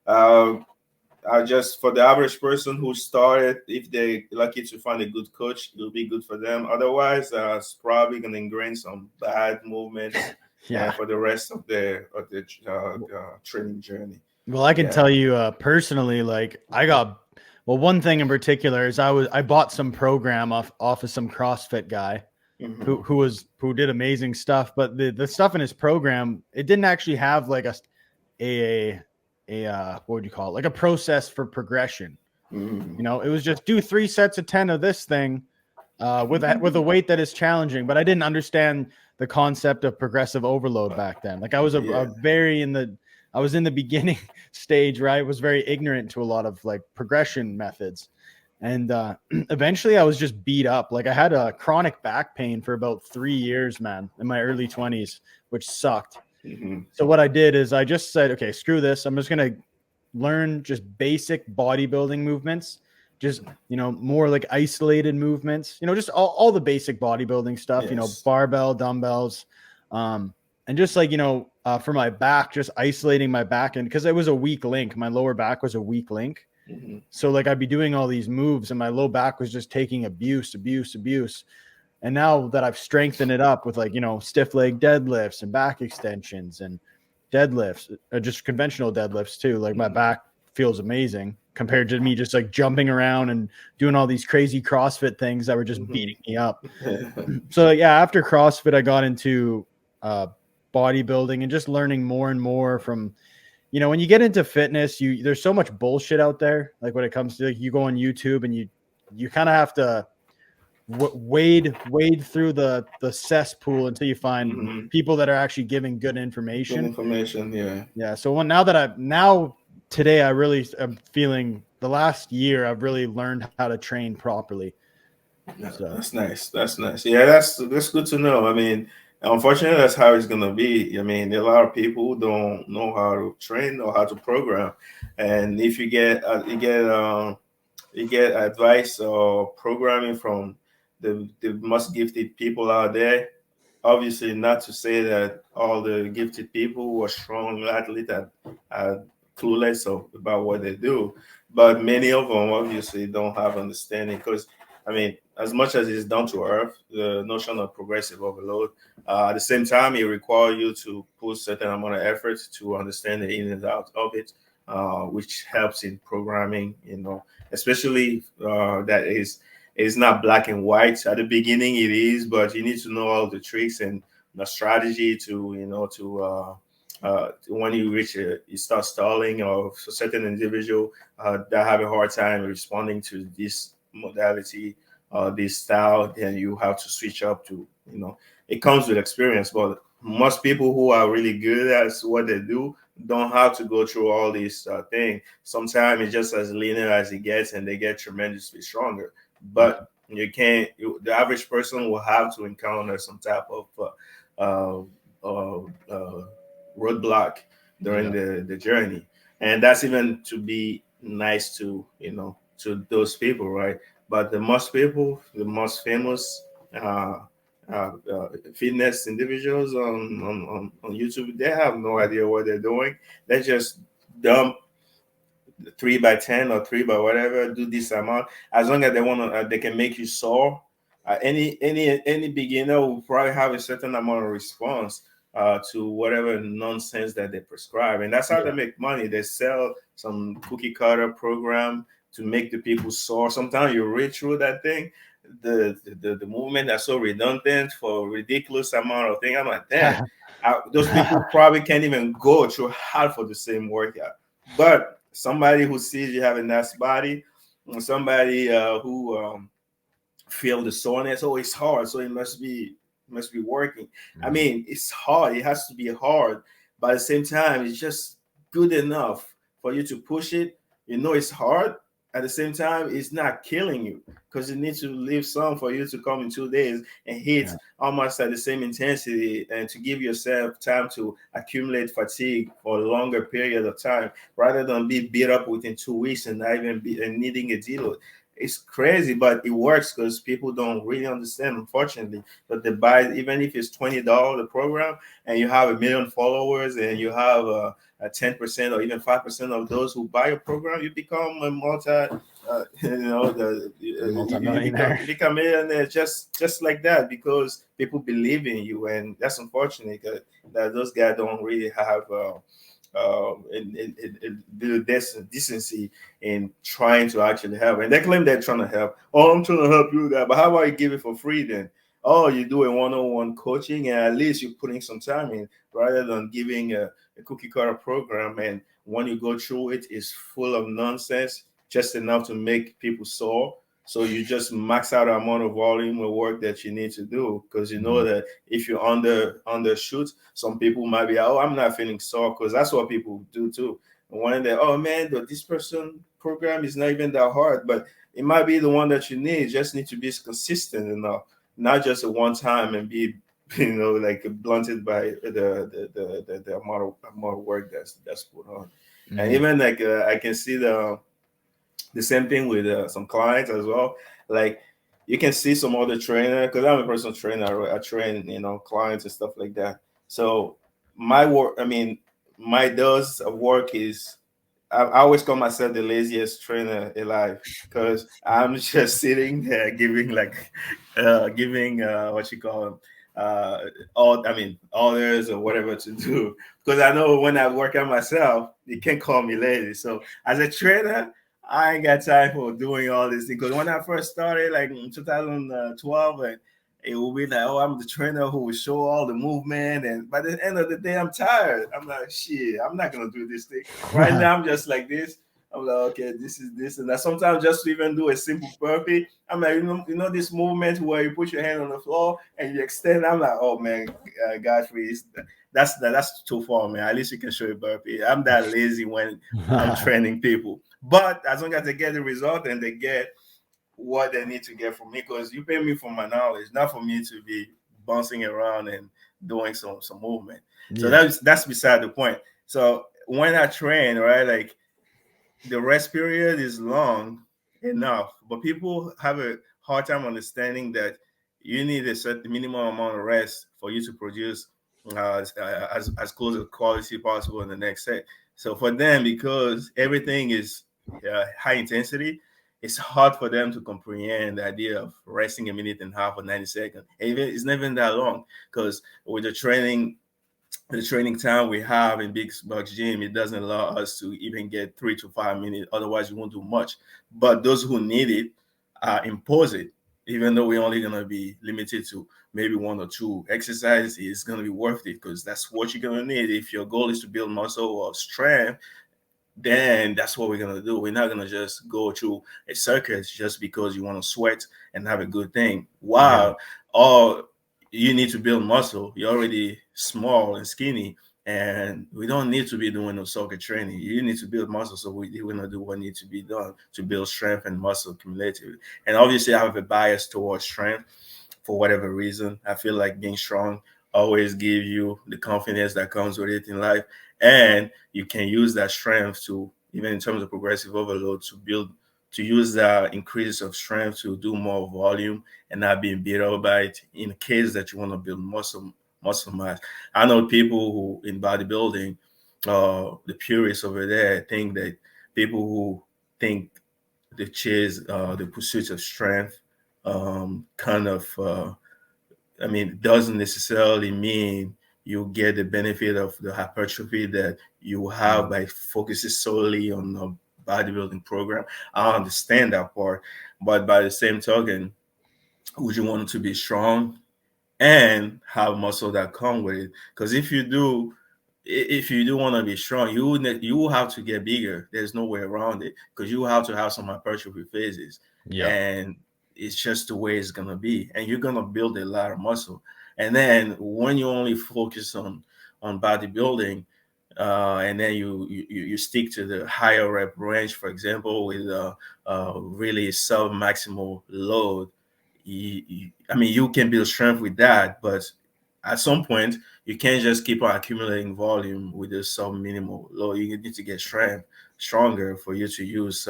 I just, for the average person who started, if they're lucky to find a good coach, it'll be good for them. Otherwise, it's probably going to ingrain some bad movements for the rest of the training journey. Well, I can tell you personally, like one thing in particular is I bought some program off of some CrossFit guy who did amazing stuff, but the stuff in his program, it didn't actually have like a what would you call it? Like a process for progression. You know, it was just do 3 sets of 10 of this thing with a weight that is challenging, but I didn't understand the concept of progressive overload back then. Like I was I was in the beginning stage, right? I was very ignorant to a lot of like progression methods. And eventually I was just beat up. Like I had a chronic back pain for about 3 years, man, in my early 20s, which sucked. So what I did is I just said, okay, screw this. I'm just going to learn just basic bodybuilding movements, just, you know, more like isolated movements, you know, just all the basic bodybuilding stuff, you know, barbell, dumbbells, and just like, you know, for my back, just isolating my back. And because it was a weak link, my lower back was a weak link. So like I'd be doing all these moves and my low back was just taking abuse. And now that I've strengthened it up with like, you know, stiff leg deadlifts and back extensions and deadlifts, just conventional deadlifts too, like my back feels amazing compared to me just like jumping around and doing all these crazy CrossFit things that were just beating me up. So yeah, after CrossFit, I got into bodybuilding and just learning more and more from, you know, when you get into fitness, there's so much bullshit out there. Like when it comes to, like, you go on YouTube and you kind of have to wade through the cesspool until you find people that are actually giving good information. Yeah. So today I really am feeling the last year I've really learned how to train properly. So. That's nice. Yeah, that's good to know. I mean, unfortunately, that's how it's gonna be. I mean, there are a lot of people who don't know how to train or how to program, and if you get advice or programming from the most gifted people out there. Obviously, not to say that all the gifted people who are strong athletes are clueless about what they do, but many of them obviously don't have understanding. Because I mean, as much as it's down to earth, the notion of progressive overload, at the same time, it requires you to put certain amount of effort to understand the in and out of it, which helps in programming. You know, especially that is not black and white. At the beginning, it is, but you need to know all the tricks and the strategy to, you know, when you reach you start stalling, or for certain individual that have a hard time responding to this modality, this style, then you have to switch up to, you know, it comes with experience. But most people who are really good at what they do don't have to go through all these things. Sometimes it's just as linear as it gets, and they get tremendously stronger. But the average person will have to encounter some type of roadblock during the journey. And that's even to be nice to, you know, to those people, right? But the most famous fitness individuals on YouTube. They have no idea what they're doing. They just dump 3 by 10 or 3 by whatever, do this amount. As long as they want to, they can make you sore. Any beginner will probably have a certain amount of response to whatever nonsense that they prescribe, and that's how they make money. They sell some cookie cutter program to make the people sore. Sometimes you read through that thing, the movement are so redundant for ridiculous amount of thing. I'm like, damn, those people probably can't even go through half of the same workout. But somebody who sees you have a nice body, somebody who feel the soreness, oh, it's hard, so it must be working. I mean, it's hard. It has to be hard, but at the same time, it's just good enough for you to push it. You know, it's hard. At the same time, it's not killing you because you need to leave some for you to come in 2 days and hit almost at the same intensity and to give yourself time to accumulate fatigue for a longer period of time rather than be beat up within 2 weeks and not even needing a deload. It's crazy, but it works because people don't really understand, unfortunately. But they buy, even if it's $20 the program, and you have 1 million followers, and you have a 10% or even 5% of those who buy your program, you become a multi-millionaire. You become a millionaire just like that because people believe in you, and that's unfortunate that those guys don't really have. Decency in trying to actually help, and they claim they're trying to help. Oh, I'm trying to help you that, but how about you give it for free then? Oh, you do a one-on-one coaching, and at least you're putting some time in, rather than giving a cookie cutter program. And when you go through it, it's full of nonsense, just enough to make people sore. So you just max out the amount of volume of work that you need to do because you know that if you undershoot, some people might be, oh, I'm not feeling sore, because that's what people do too. And when they, oh man, this person program is not even that hard, but it might be the one that you need. You just need to be consistent enough, not just at one time and be, like blunted by the amount of work that's put on. And even like I can see the same thing with some clients as well. Like you can see some other trainer, because I'm a personal trainer. I train, clients and stuff like that. So my work, my dose of work is, I always call myself the laziest trainer alive because I'm just sitting there giving what you call them, orders or whatever to do, because I know when I work out myself, you can't call me lazy. So as a trainer, I ain't got time for doing all this thing. Because when I first started, like in 2012, and it will be like, oh, I'm the trainer who will show all the movement. And by the end of the day, I'm tired. I'm like, shit, I'm not going to do this thing. Right now, I'm just like this. I'm like, okay, this is this. And I sometimes just to even do a simple burpee, I'm like, this movement where you put your hand on the floor and you extend. I'm like, oh, man, Godfrey, that's too far, man. At least you can show a burpee. I'm that lazy when I'm training people. But as long as they get the result and they get what they need to get from me, because you pay me for my knowledge, not for me to be bouncing around and doing some movement. So that's beside the point. So when I train, right, like the rest period is long enough, but people have a hard time understanding that you need a certain minimum amount of rest for you to produce as close to quality possible in the next set. So for them, because everything is high intensity, it's hard for them to comprehend the idea of resting a minute and a half or 90 seconds. It's not even that long, because with the training time we have in Big Bucks Gym, it doesn't allow us to even get 3 to 5 minutes. Otherwise, we won't do much. But those who need it impose it, even though we're only going to be limited to maybe 1 or 2 exercises. It's going to be worth it, because that's what you're going to need. If your goal is to build muscle or strength, then that's what we're going to do. We're not going to just go through a circuit just because you want to sweat and have a good thing. Wow. All you need to build muscle, you're already small and skinny, and we don't need to be doing no soccer training. You need to build muscle, so we're going to do what needs to be done to build strength and muscle cumulatively. And obviously, I have a bias towards strength for whatever reason. I feel like being strong always give you the confidence that comes with it in life, and you can use that strength to, even in terms of progressive overload, to build to use the increase of strength to do more volume and not being beat up by it in case that you want to build muscle mass. I know people who in bodybuilding, the purists over there think that people who think the chase the pursuit of strength kind of I mean, doesn't necessarily mean you get the benefit of the hypertrophy that you have by focusing solely on a bodybuilding program. I understand that part, but by the same token, would you want to be strong and have muscle that come with it? Because if you do want to be strong, you will have to get bigger. There's no way around it, because you have to have some hypertrophy phases, and it's just the way it's gonna be. And you're gonna build a lot of muscle. And then when you only focus on bodybuilding, and then you stick to the higher rep range, for example, with really sub maximal load, I mean, you can build strength with that, but at some point you can't just keep on accumulating volume with a sub minimal load. You need to get strength stronger for you to use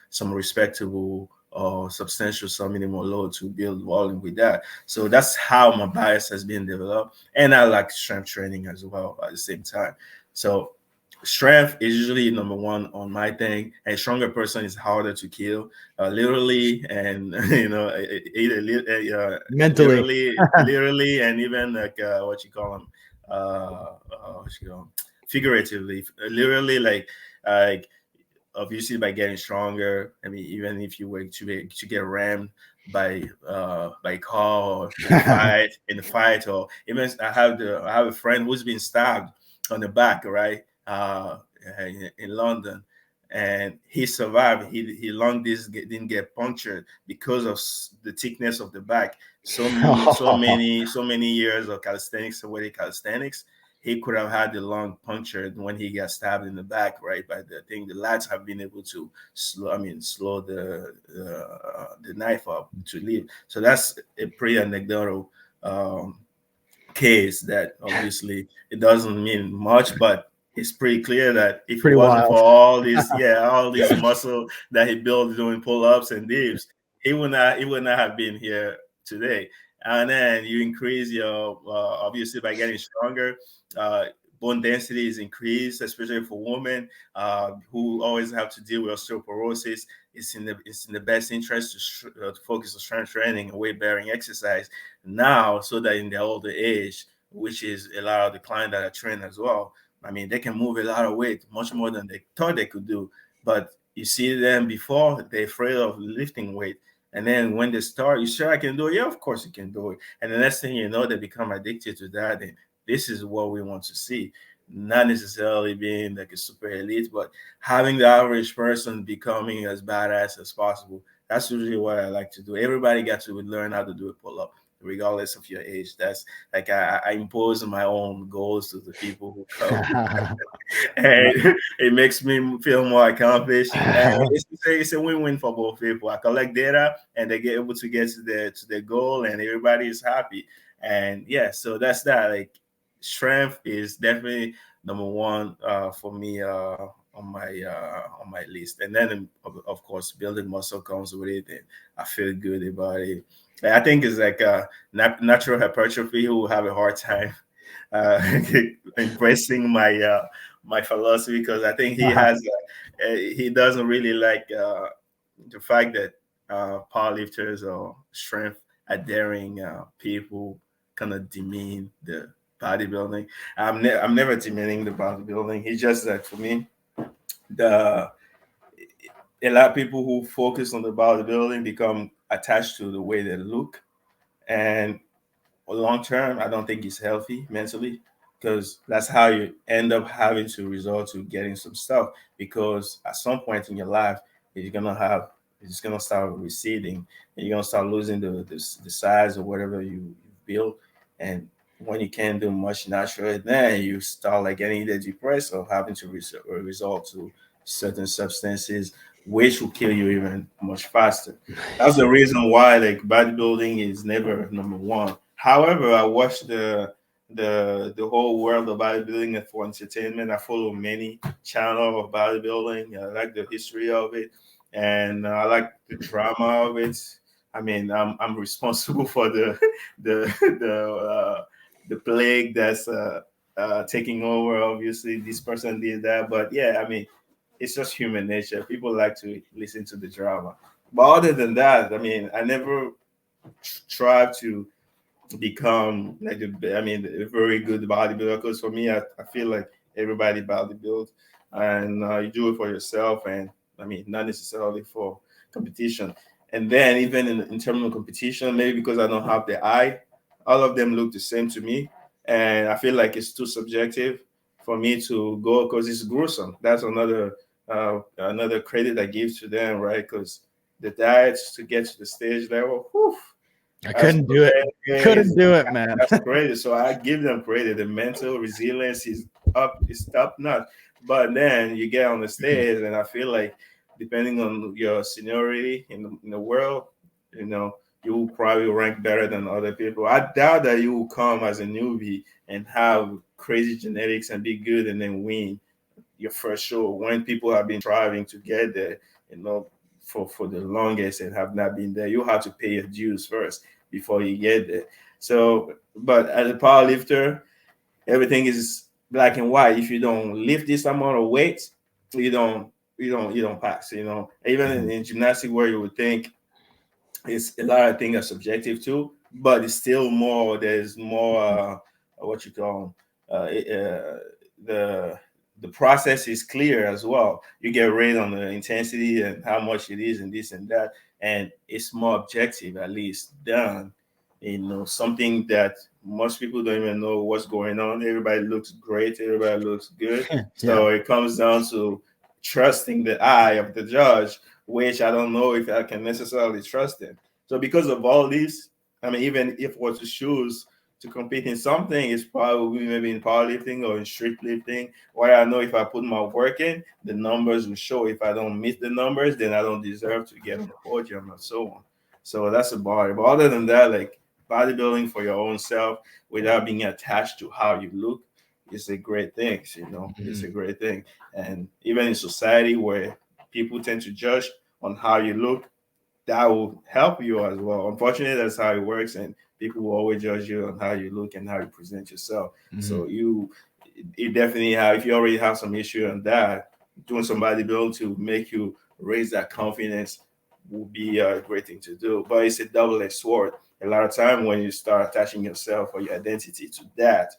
some respectable or substantial sub minimal load to build volume with that. So that's how my bias has been developed, and I like strength training as well at the same time. So strength is usually number one on my thing. A stronger person is harder to kill, literally, and Mentally. literally, and even like what you call them, what you call 'em? Figuratively, literally, like obviously by getting stronger. I mean, even if you were to get rammed by car or in the fight, or even I have a friend who's been stabbed on the back, right? In London, and he survived. He lung didn't get punctured because of the thickness of the back. So many years of calisthenics, weighted calisthenics, he could have had the lung punctured when he got stabbed in the back, right? But I think the lads have been able to slow the knife up to leave. So that's a pretty anecdotal case that obviously it doesn't mean much, but it's pretty clear that if it wasn't for all these muscle that he built doing pull-ups and dips, he would not have been here today. And then you increase your obviously by getting stronger, bone density is increased, especially for women who always have to deal with osteoporosis. It's in the best interest to focus on strength training and weight bearing exercise now, so that in their older age, which is a lot of the clients that I train as well, I mean, they can move a lot of weight, much more than they thought they could do. But you see them before, they're afraid of lifting weight. And then when they start, you sure I can do it? Yeah, of course you can do it. And the next thing you know, they become addicted to that. And this is what we want to see. Not necessarily being like a super elite, but having the average person becoming as badass as possible. That's usually what I like to do. Everybody got to learn how to do a pull-up, regardless of your age. That's like I impose my own goals to the people who come. And it makes me feel more accomplished. And it's a win-win for both people. I collect data, and they get able to get to their goal, and everybody is happy. And yeah, so that's that. Like, strength is definitely number one for me on my list. And then of course building muscle comes with it, and I feel good about it. I think it's like natural hypertrophy who will have a hard time embracing my philosophy, because I think he doesn't really like the fact that powerlifters or strength adhering people kind of demean the bodybuilding. I'm never demeaning the bodybuilding. It's just that for me, a lot of people who focus on the bodybuilding become attached to the way they look, and long term, I don't think it's healthy mentally, because that's how you end up having to resort to getting some stuff. Because at some point in your life, it's gonna start receding, and you're gonna start losing the size or whatever you build. And when you can't do much naturally, then you start like getting either depressed or having to resort to certain substances, which will kill you even much faster. That's the reason why like bodybuilding is never number one. However, I watch the whole world of bodybuilding for entertainment. I follow many channels of bodybuilding. I like the history of it. and I like the drama of it. I mean, I'm responsible for the the plague that's taking over. Obviously, this person did that, but yeah, I mean, it's just human nature. People like to listen to the drama. But other than that, I mean, I never tried to become like a very good bodybuilder, because for me, I feel like everybody bodybuilds, and you do it for yourself, and I mean, not necessarily for competition. And then even in terms of competition, maybe because I don't have the eye, all of them look the same to me, and I feel like it's too subjective for me to go, because it's gruesome. That's another credit I give to them, right? Because the diets to get to the stage level, whew, I that's couldn't do it. Couldn't do it, man. that's crazy. So I give them credit. The mental resilience is top notch. But then you get on the stage, and I feel like depending on your seniority in the world, you know, you will probably rank better than other people. I doubt that you will come as a newbie and have crazy genetics and be good and then win your first show when people have been striving to get there, you know, for the longest and have not been there. You have to pay your dues first before you get there. So, but as a power lifter, everything is black and white. If you don't lift this amount of weight, you don't pass. You know, even in gymnastics, where you would think it's a lot of things are subjective too, but it's still more. There's more what you call the the process is clear as well. You get rated on the intensity and how much it is and this and that, and it's more objective, at least done. You know, something that most people don't even know what's going on. Everybody looks great, everybody looks good. Yeah. So it comes down to trusting the eye of the judge, which I don't know if I can necessarily trust him. So because of all this, I mean, even if I was to choose to compete in something, it's probably maybe in powerlifting or in street lifting, where I know if I put my work in, the numbers will show. If I don't meet the numbers, then I don't deserve to get on the podium and so on. So that's about it. But other than that, like bodybuilding for your own self without being attached to how you look is a great thing. You know, it's a great thing. And even in society where people tend to judge on how you look, that will help you as well. Unfortunately, that's how it works, and people will always judge you on how you look and how you present yourself. So you definitely have, if you already have some issue on that, doing some bodybuilding to make you raise that confidence will be a great thing to do. But it's a double-edged sword. A lot of time when you start attaching yourself or your identity to that,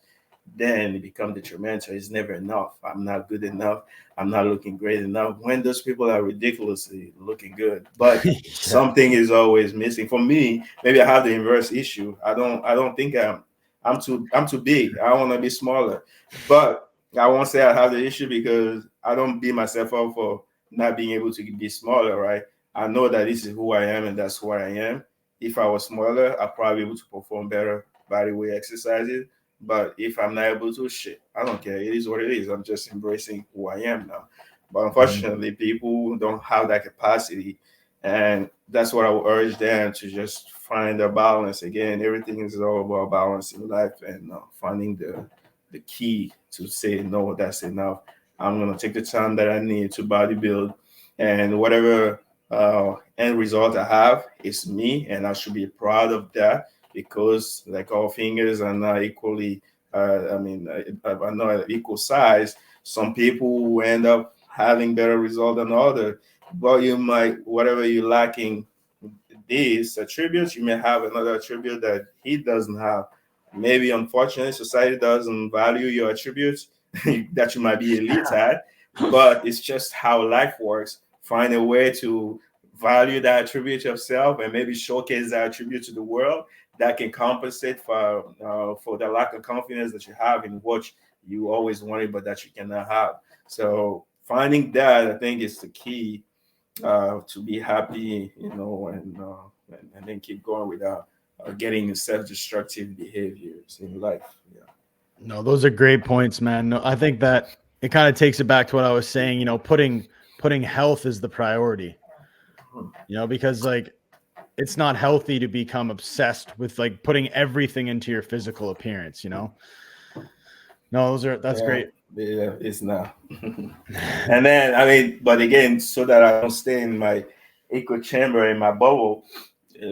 then it becomes detrimental. It's never enough. I'm not good enough. I'm not looking great enough. When those people are ridiculously looking good, but something is always missing. For me, maybe I have the inverse issue. I don't think I'm too big. I want to be smaller. But I won't say I have the issue because I don't beat myself up for not being able to be smaller, right? I know that this is who I am and that's who I am. If I was smaller, I'd probably be able to perform better body weight exercises. But if I'm not able to, shit, I don't care. It is what it is. I'm just embracing who I am now. But unfortunately, people don't have that capacity. And that's what I would urge them to just find a balance. Again, everything is all about balance in life and finding the key to say, no, that's enough. I'm going to take the time that I need to bodybuild. And whatever end result I have is me. And I should be proud of that, because like all fingers are not equally are not equal size. Some people will end up having better result than others, but you might, whatever you're lacking these attributes, you may have another attribute that he doesn't have. Maybe unfortunately society doesn't value your attributes that you might be elite at, but it's just how life works. Find a way to value that attribute yourself and maybe showcase that attribute to the world, that can compensate for the lack of confidence that you have in what you always wanted but that you cannot have. So finding that, I think, is the key to be happy, you know, and then keep going without getting self-destructive behaviors in life. Yeah. No, those are great points, man. No, I think that it kind of takes it back to what I was saying, you know, putting health as the priority, you know, because like it's not healthy to become obsessed with like putting everything into your physical appearance, you know? No, that's great. Yeah, it's not. And then, I mean, but again, so that I don't stay in my echo chamber, in my bubble,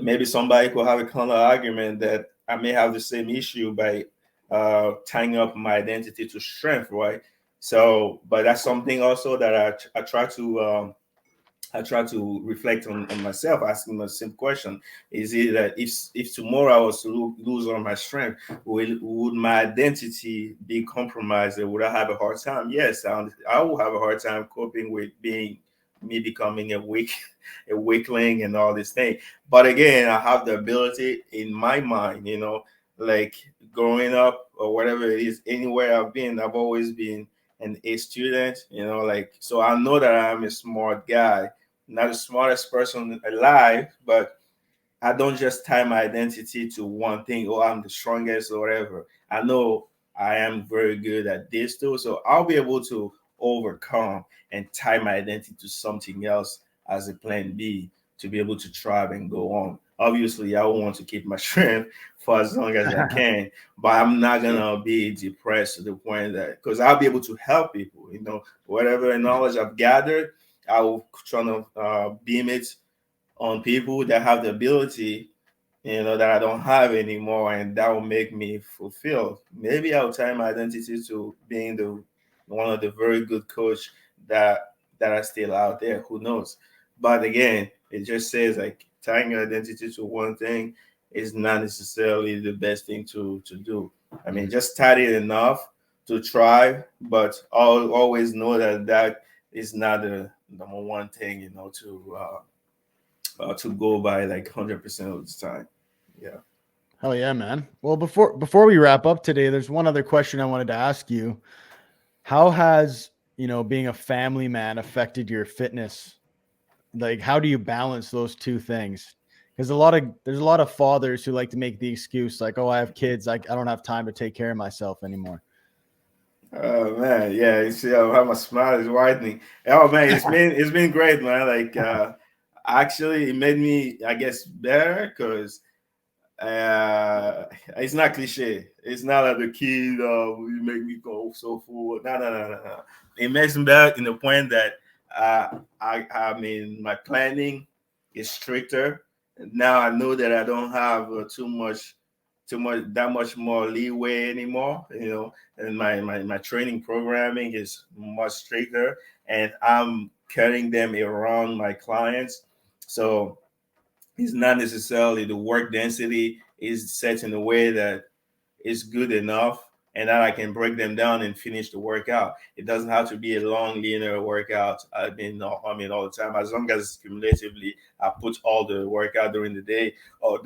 maybe somebody could have a counter argument that I may have the same issue by tying up my identity to strength, right? So, but that's something also that I try to reflect on myself, asking the same question: is it that if tomorrow I was to lose all my strength, would my identity be compromised? Would I have a hard time? Yes, I will have a hard time coping with being me becoming a a weakling and all this thing. But again, I have the ability in my mind, like growing up or whatever it is, anywhere I've been, I've always been an A student, like, so I know that I'm a smart guy, not the smartest person alive, but I don't just tie my identity to one thing. Oh, I'm the strongest or whatever. I know I am very good at this too. So I'll be able to overcome and tie my identity to something else as a plan B to be able to thrive and go on. Obviously, I want to keep my strength for as long as I can, but I'm not gonna be depressed to the point that, because I'll be able to help people, whatever knowledge I've gathered, I will try to beam it on people that have the ability, that I don't have anymore, and that will make me fulfilled. Maybe I'll tie my identity to being the one of the very good coach that are still out there. Who knows? But again, it just says like tying your identity to one thing is not necessarily the best thing to do. I mean, just tie it enough to try, but always know that that is not the number one thing, to go by like 100% of the time. Yeah. Hell yeah, man. Well, before we wrap up today, there's one other question I wanted to ask you. How has, being a family man affected your fitness? Like, how do you balance those two things? Because there's a lot of fathers who like to make the excuse like, oh, I have kids, I don't have time to take care of myself anymore. Oh man, yeah. You see how my smile is widening. Oh man, it's been great, man. Like actually, it made me, I guess, better because it's not cliche. It's not like the kid you make me go so full. No, no, no, no, no. It makes me better in the point that I mean my planning is stricter. Now I know that I don't have too much that much more leeway anymore. And my training programming is much stricter, and I'm cutting them around my clients. So it's not necessarily the work density is set in a way that is good enough and that I can break them down and finish the workout. It doesn't have to be a long linear workout. All the time. As long as cumulatively I put all the workout during the day or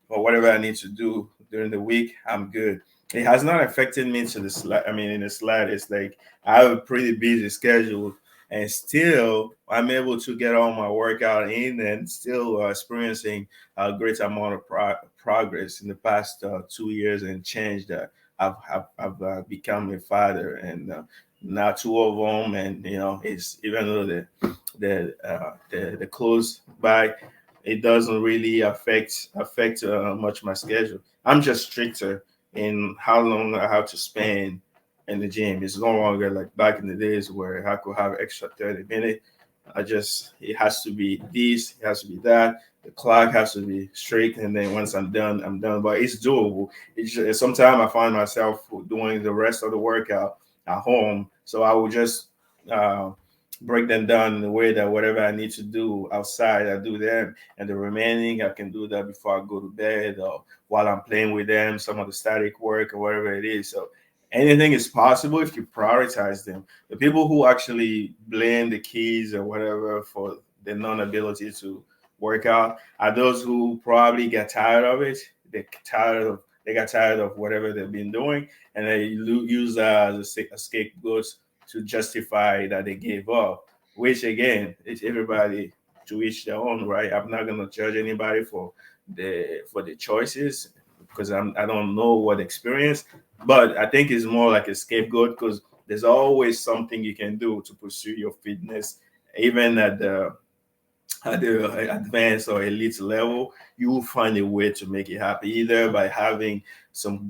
whatever I need to do during the week, I'm good. It has not affected me to the in the slightest. Like I have a pretty busy schedule, and still I'm able to get all my workout in and still experiencing a great amount of progress in the past 2 years and change that I've become a father, and now two of them, and it's even though the close by, it doesn't really affect much my schedule. I'm just stricter in how long I have to spend in the gym. It's no longer like back in the days where I could have extra 30 minutes. It has to be this, it has to be that. The clock has to be straight, and then once I'm done, I'm done. But it's doable. Sometimes I find myself doing the rest of the workout at home, so I will just uh, break them down in a way that whatever I need to do outside, I do them, and the remaining I can do that before I go to bed or while I'm playing with them, some of the static work or whatever it is. So anything is possible if you prioritize them. The people who actually blame the kids or whatever for the non-ability to work out are those who probably get tired of it. They got tired of whatever they've been doing, and they use that as a scapegoat to justify that they gave up. Which again, it's everybody to each their own, right? I'm not gonna judge anybody for the choices because I don't know what experience, but I think it's more like a scapegoat because there's always something you can do to pursue your fitness, even at the advanced or elite level. You will find a way to make it happen, either by having some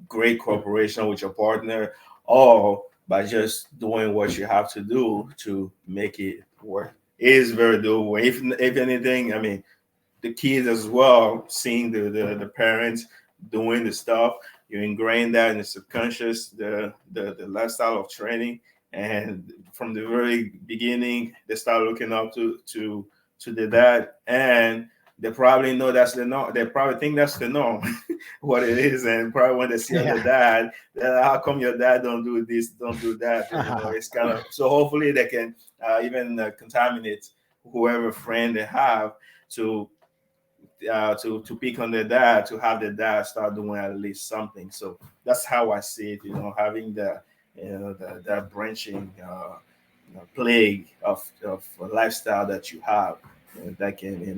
great cooperation with your partner, or by just doing what you have to do to make it work. It is very doable. If anything, I mean, the kids as well, seeing the parents doing the stuff, you ingrain that in the subconscious, the lifestyle of training, and from the very beginning, they start looking up to the dad, and they probably know that's the norm. They probably think that's the norm, what it is, and probably when they see on the dad, how come your dad don't do this, don't do that? You know, it's kind of so. Hopefully, they can even contaminate whoever friend they have to to pick on their dad, to have their dad start doing at least something. So that's how I see it. You know, having the that branching plague of a lifestyle that you have that can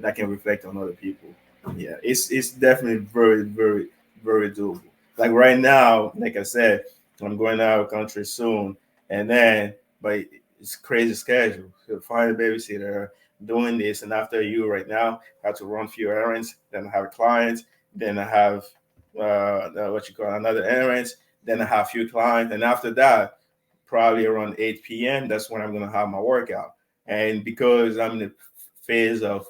that can reflect on other people. Yeah, it's definitely very doable. Like right now, like I said, I'm going out of country soon, and then but it's crazy schedule. So find a babysitter, doing this, and after you right now I have to run a few errands, then I have clients, then I have what you call another errands, then I have a few clients, and after that, probably around 8 p.m. That's when I'm gonna have my workout. And because I'm in the phase of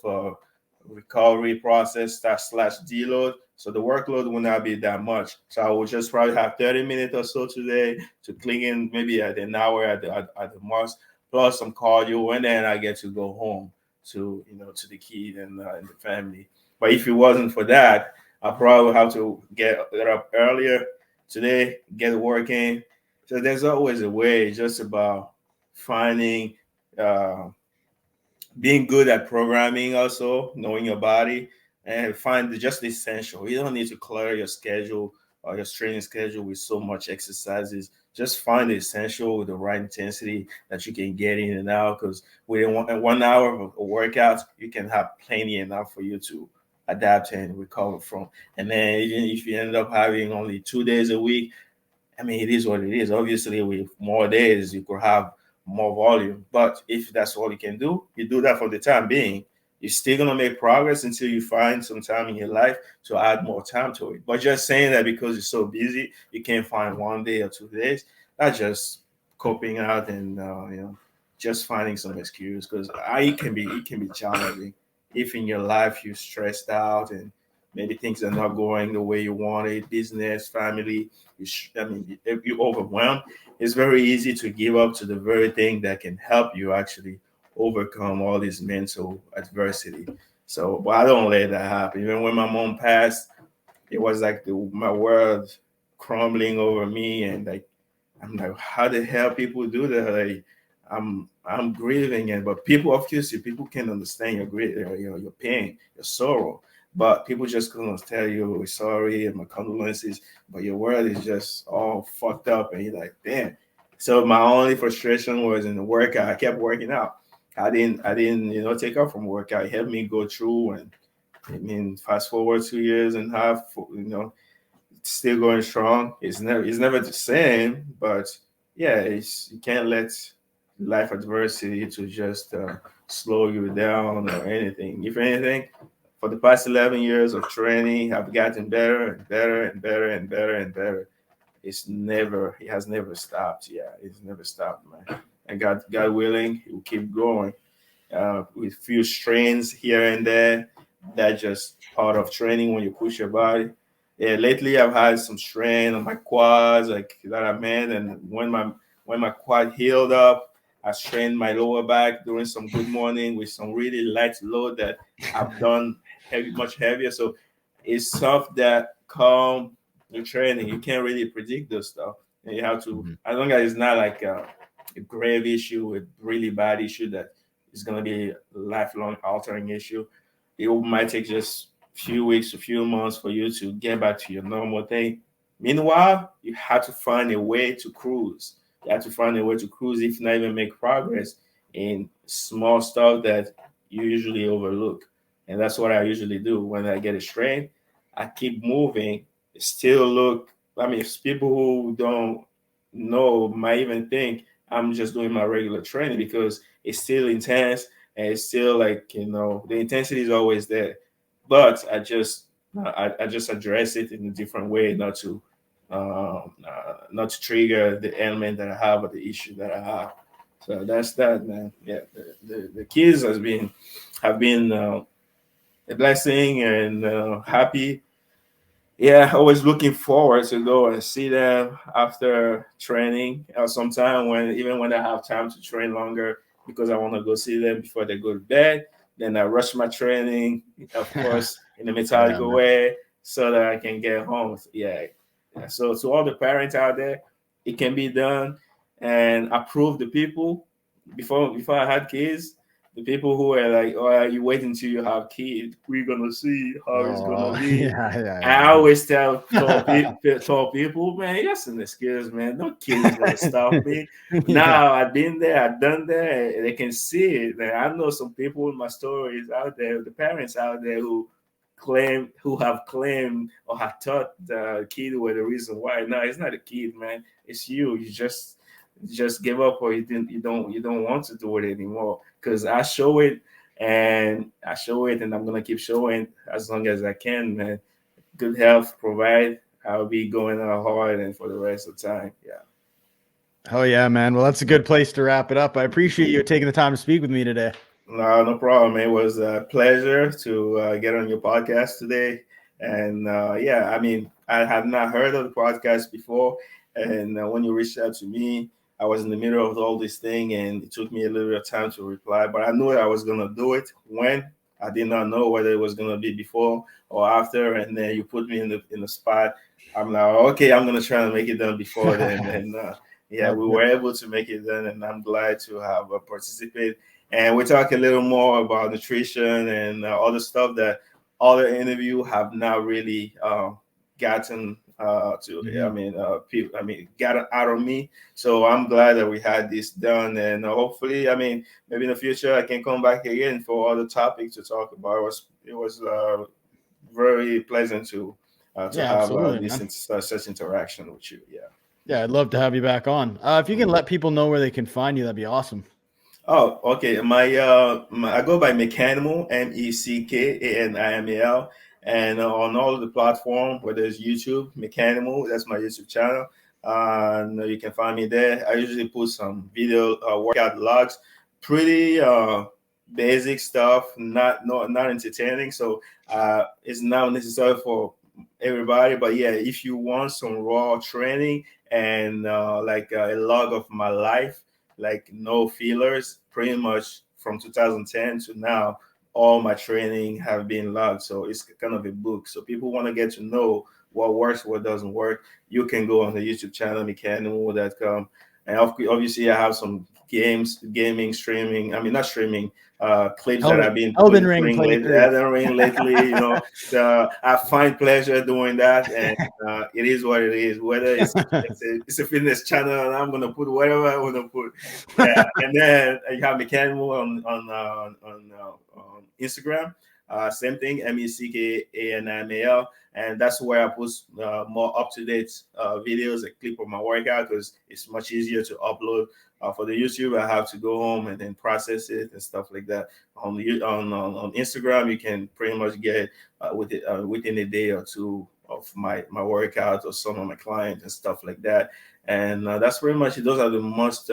recovery process that slash deload, so the workload will not be that much. So I will just probably have 30 minutes or so today to clean in, maybe at an hour at the most, plus some cardio, and then I get to go home to to the kid and the family. But if it wasn't for that, I probably have to get up earlier today, get working. So there's always a way. It's just about finding uh, being good at programming, also knowing your body, and find just essential. You don't need to clutter your schedule or your training schedule with so much exercises. Just find the essential with the right intensity that you can get in and out, because within 1 hour of a workout you can have plenty enough for you to adapt and recover from. And then even if you end up having only 2 days a week, I mean, it is what it is. Obviously, with more days, you could have more volume. But if that's all you can do, you do that for the time being. You're still gonna make progress until you find some time in your life to add more time to it. But just saying that because you're so busy, you can't find 1 day or 2 days, that's just coping out and just finding some excuse. Because it can be challenging if in your life you're stressed out and maybe things are not going the way you want it, business, family, if you're overwhelmed, it's very easy to give up to the very thing that can help you actually overcome all this mental adversity. So, but I don't let that happen. Even when my mom passed, it was like my world crumbling over me, and like I'm like, how the hell people do that? Like, I'm grieving, and but people, obviously, people can understand your grief, your pain, your sorrow, but people just couldn't tell you we're sorry and my condolences. But your world is just all fucked up, and you're like, damn. So my only frustration was in the workout. I kept working out. I didn't, take off from workout. It helped me go through, and I mean, fast forward 2 years and a half, still going strong. It's never the same, but yeah, you can't let life adversity to just slow you down or anything. If anything, for the past 11 years of training, I've gotten better and better and better and better and better. It has never stopped. Yeah, it's never stopped, man. And God willing, it will keep going with few strains here and there. That's just part of training when you push your body. Yeah, lately I've had some strain on my quads, like that I made, and when my quad healed up, I strained my lower back doing some good morning with some really light load that I've done much heavier. So it's stuff that come with training. You can't really predict those stuff, and you have to, as long as it's not like a grave issue, a really bad issue that is going to be a lifelong altering issue. It might take just few weeks, a few months for you to get back to your normal thing. Meanwhile, you have to find a way to cruise. You have to find a way to cruise, if not even make progress in small stuff that you usually overlook. And that's what I usually do when I get a strain. I keep moving, still look. I mean, if people who don't know might even think I'm just doing my regular training, because it's still intense and it's still like, the intensity is always there. But I just address it in a different way, not to not to trigger the ailment that I have or the issue that I have. So that's that, man. Yeah, the kids have been a blessing and happy. Yeah, always looking forward to go and see them after training. Sometime when I have time to train longer because I want to go see them before they go to bed. Then I rush my training, of course, in a Oh yeah, methodical man. way so that I can get home. Yeah. Yeah. So to all the parents out there, it can be done. And approve the people before I had kids. The people who are like, "Oh, you wait until you have kids. We're gonna see how it's gonna Oh be." yeah, I yeah, always tell people, man, that's an excuse, man. No kid is gonna stop me. yeah. Yeah. Now I've been there, I've done that. They can see it. And I know some people in my stories out there, the parents out there who have claimed or have thought the kid were the reason why. No, it's not a kid, man. It's you. You just give up, or you don't want to do it anymore. Because I show it, and I'm gonna keep showing as long as I can, man. Good health provide. I'll be going out hard and for the rest of the time. Yeah. Oh yeah, man. Well, that's a good place to wrap it up. I appreciate you taking the time to speak with me today. No, no problem. It was a pleasure to get on your podcast today. And yeah, I mean, I had not heard of the podcast before. And when you reached out to me, I was in the middle of all this thing, and it took me a little bit of time to reply. But I knew I was going to do it when. I did not know whether it was going to be before or after. And then you put me in the spot. I'm like, okay, I'm going to try to make it done before then. And yeah, That's we good. were able to make it done. And I'm glad to have participated, and we talk a little more about nutrition and other stuff that other interview have not really gotten to. I Mhm. mean, people. I mean, got it out of me. So I'm glad that we had this done, and hopefully, I mean, maybe in the future I can come back again for other topics to talk about. It was very pleasant to Yeah, have absolutely, this man. such interaction with you. Yeah. Yeah, I'd love to have you back on. If you can let people know where they can find you, that'd be awesome. Oh, okay. I go by Meckanimal, Meckanimal, and on all of the platform, whether it's YouTube, Meckanimal, that's my YouTube channel. And you can find me there. I usually put some video workout logs, pretty basic stuff, not entertaining. So it's not necessary for everybody, but yeah, if you want some raw training and like a log of my life, like no fillers, pretty much from 2010 to now, all my training have been logged. So it's kind of a book. So people want to get to know what works, what doesn't work. You can go on the YouTube channel, mechanimal.com. And obviously I have some gaming, streaming. I mean, not streaming, clips that Elden, I've been Elden Ring putting playthrough. lately. So I find pleasure doing that. And it is what it is. Whether it's a fitness channel, and I'm gonna put whatever I want to put. Yeah, and then you have Mechanical on Instagram. Same thing, Meckanimal, and that's where I post more up to date videos, a clip of my workout, because it's much easier to upload. For the YouTube, I have to go home and then process it and stuff like that. On Instagram, you can pretty much get within a day or two of my workouts or some of my clients and stuff like that. And that's pretty much it. Those are the most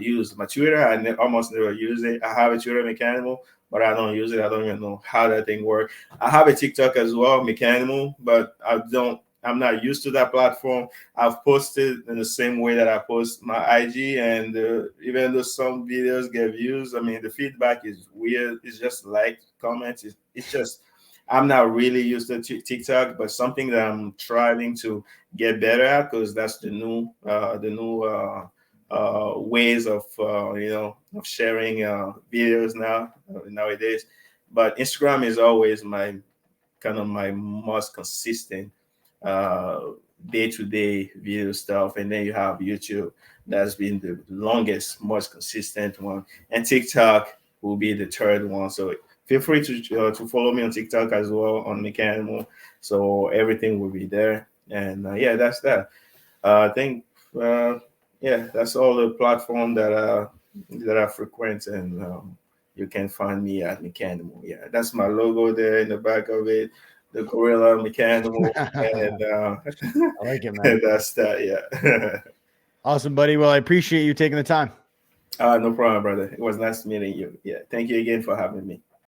used. My Twitter, almost never use it. I have a Twitter Meckanimal, but I don't use it. I don't even know how that thing works. I have a TikTok as well, Meckanimal, but I'm not used to that platform. I've posted in the same way that I post my IG, and even though some videos get views, I mean, the feedback is weird. It's just like comments. It's just I'm not really used to TikTok, but something that I'm trying to get better at, because that's the new ways of of sharing videos nowadays. But Instagram is always my most consistent uh, day-to-day video stuff, and then you have YouTube. That's been the longest, most consistent one, and TikTok will be the third one. So feel free to follow me on TikTok as well, on Mechanimal. So everything will be there, and yeah, that's that. I think yeah, that's all the platform that I frequent, and you can find me at Mechanimal. Yeah, that's my logo there in the back of it. the gorilla Meckanimal, and I like it, man. and that's that. Yeah. Awesome, buddy. Well, I appreciate you taking the time. No problem, brother. It was nice meeting you. Yeah. Thank you again for having me.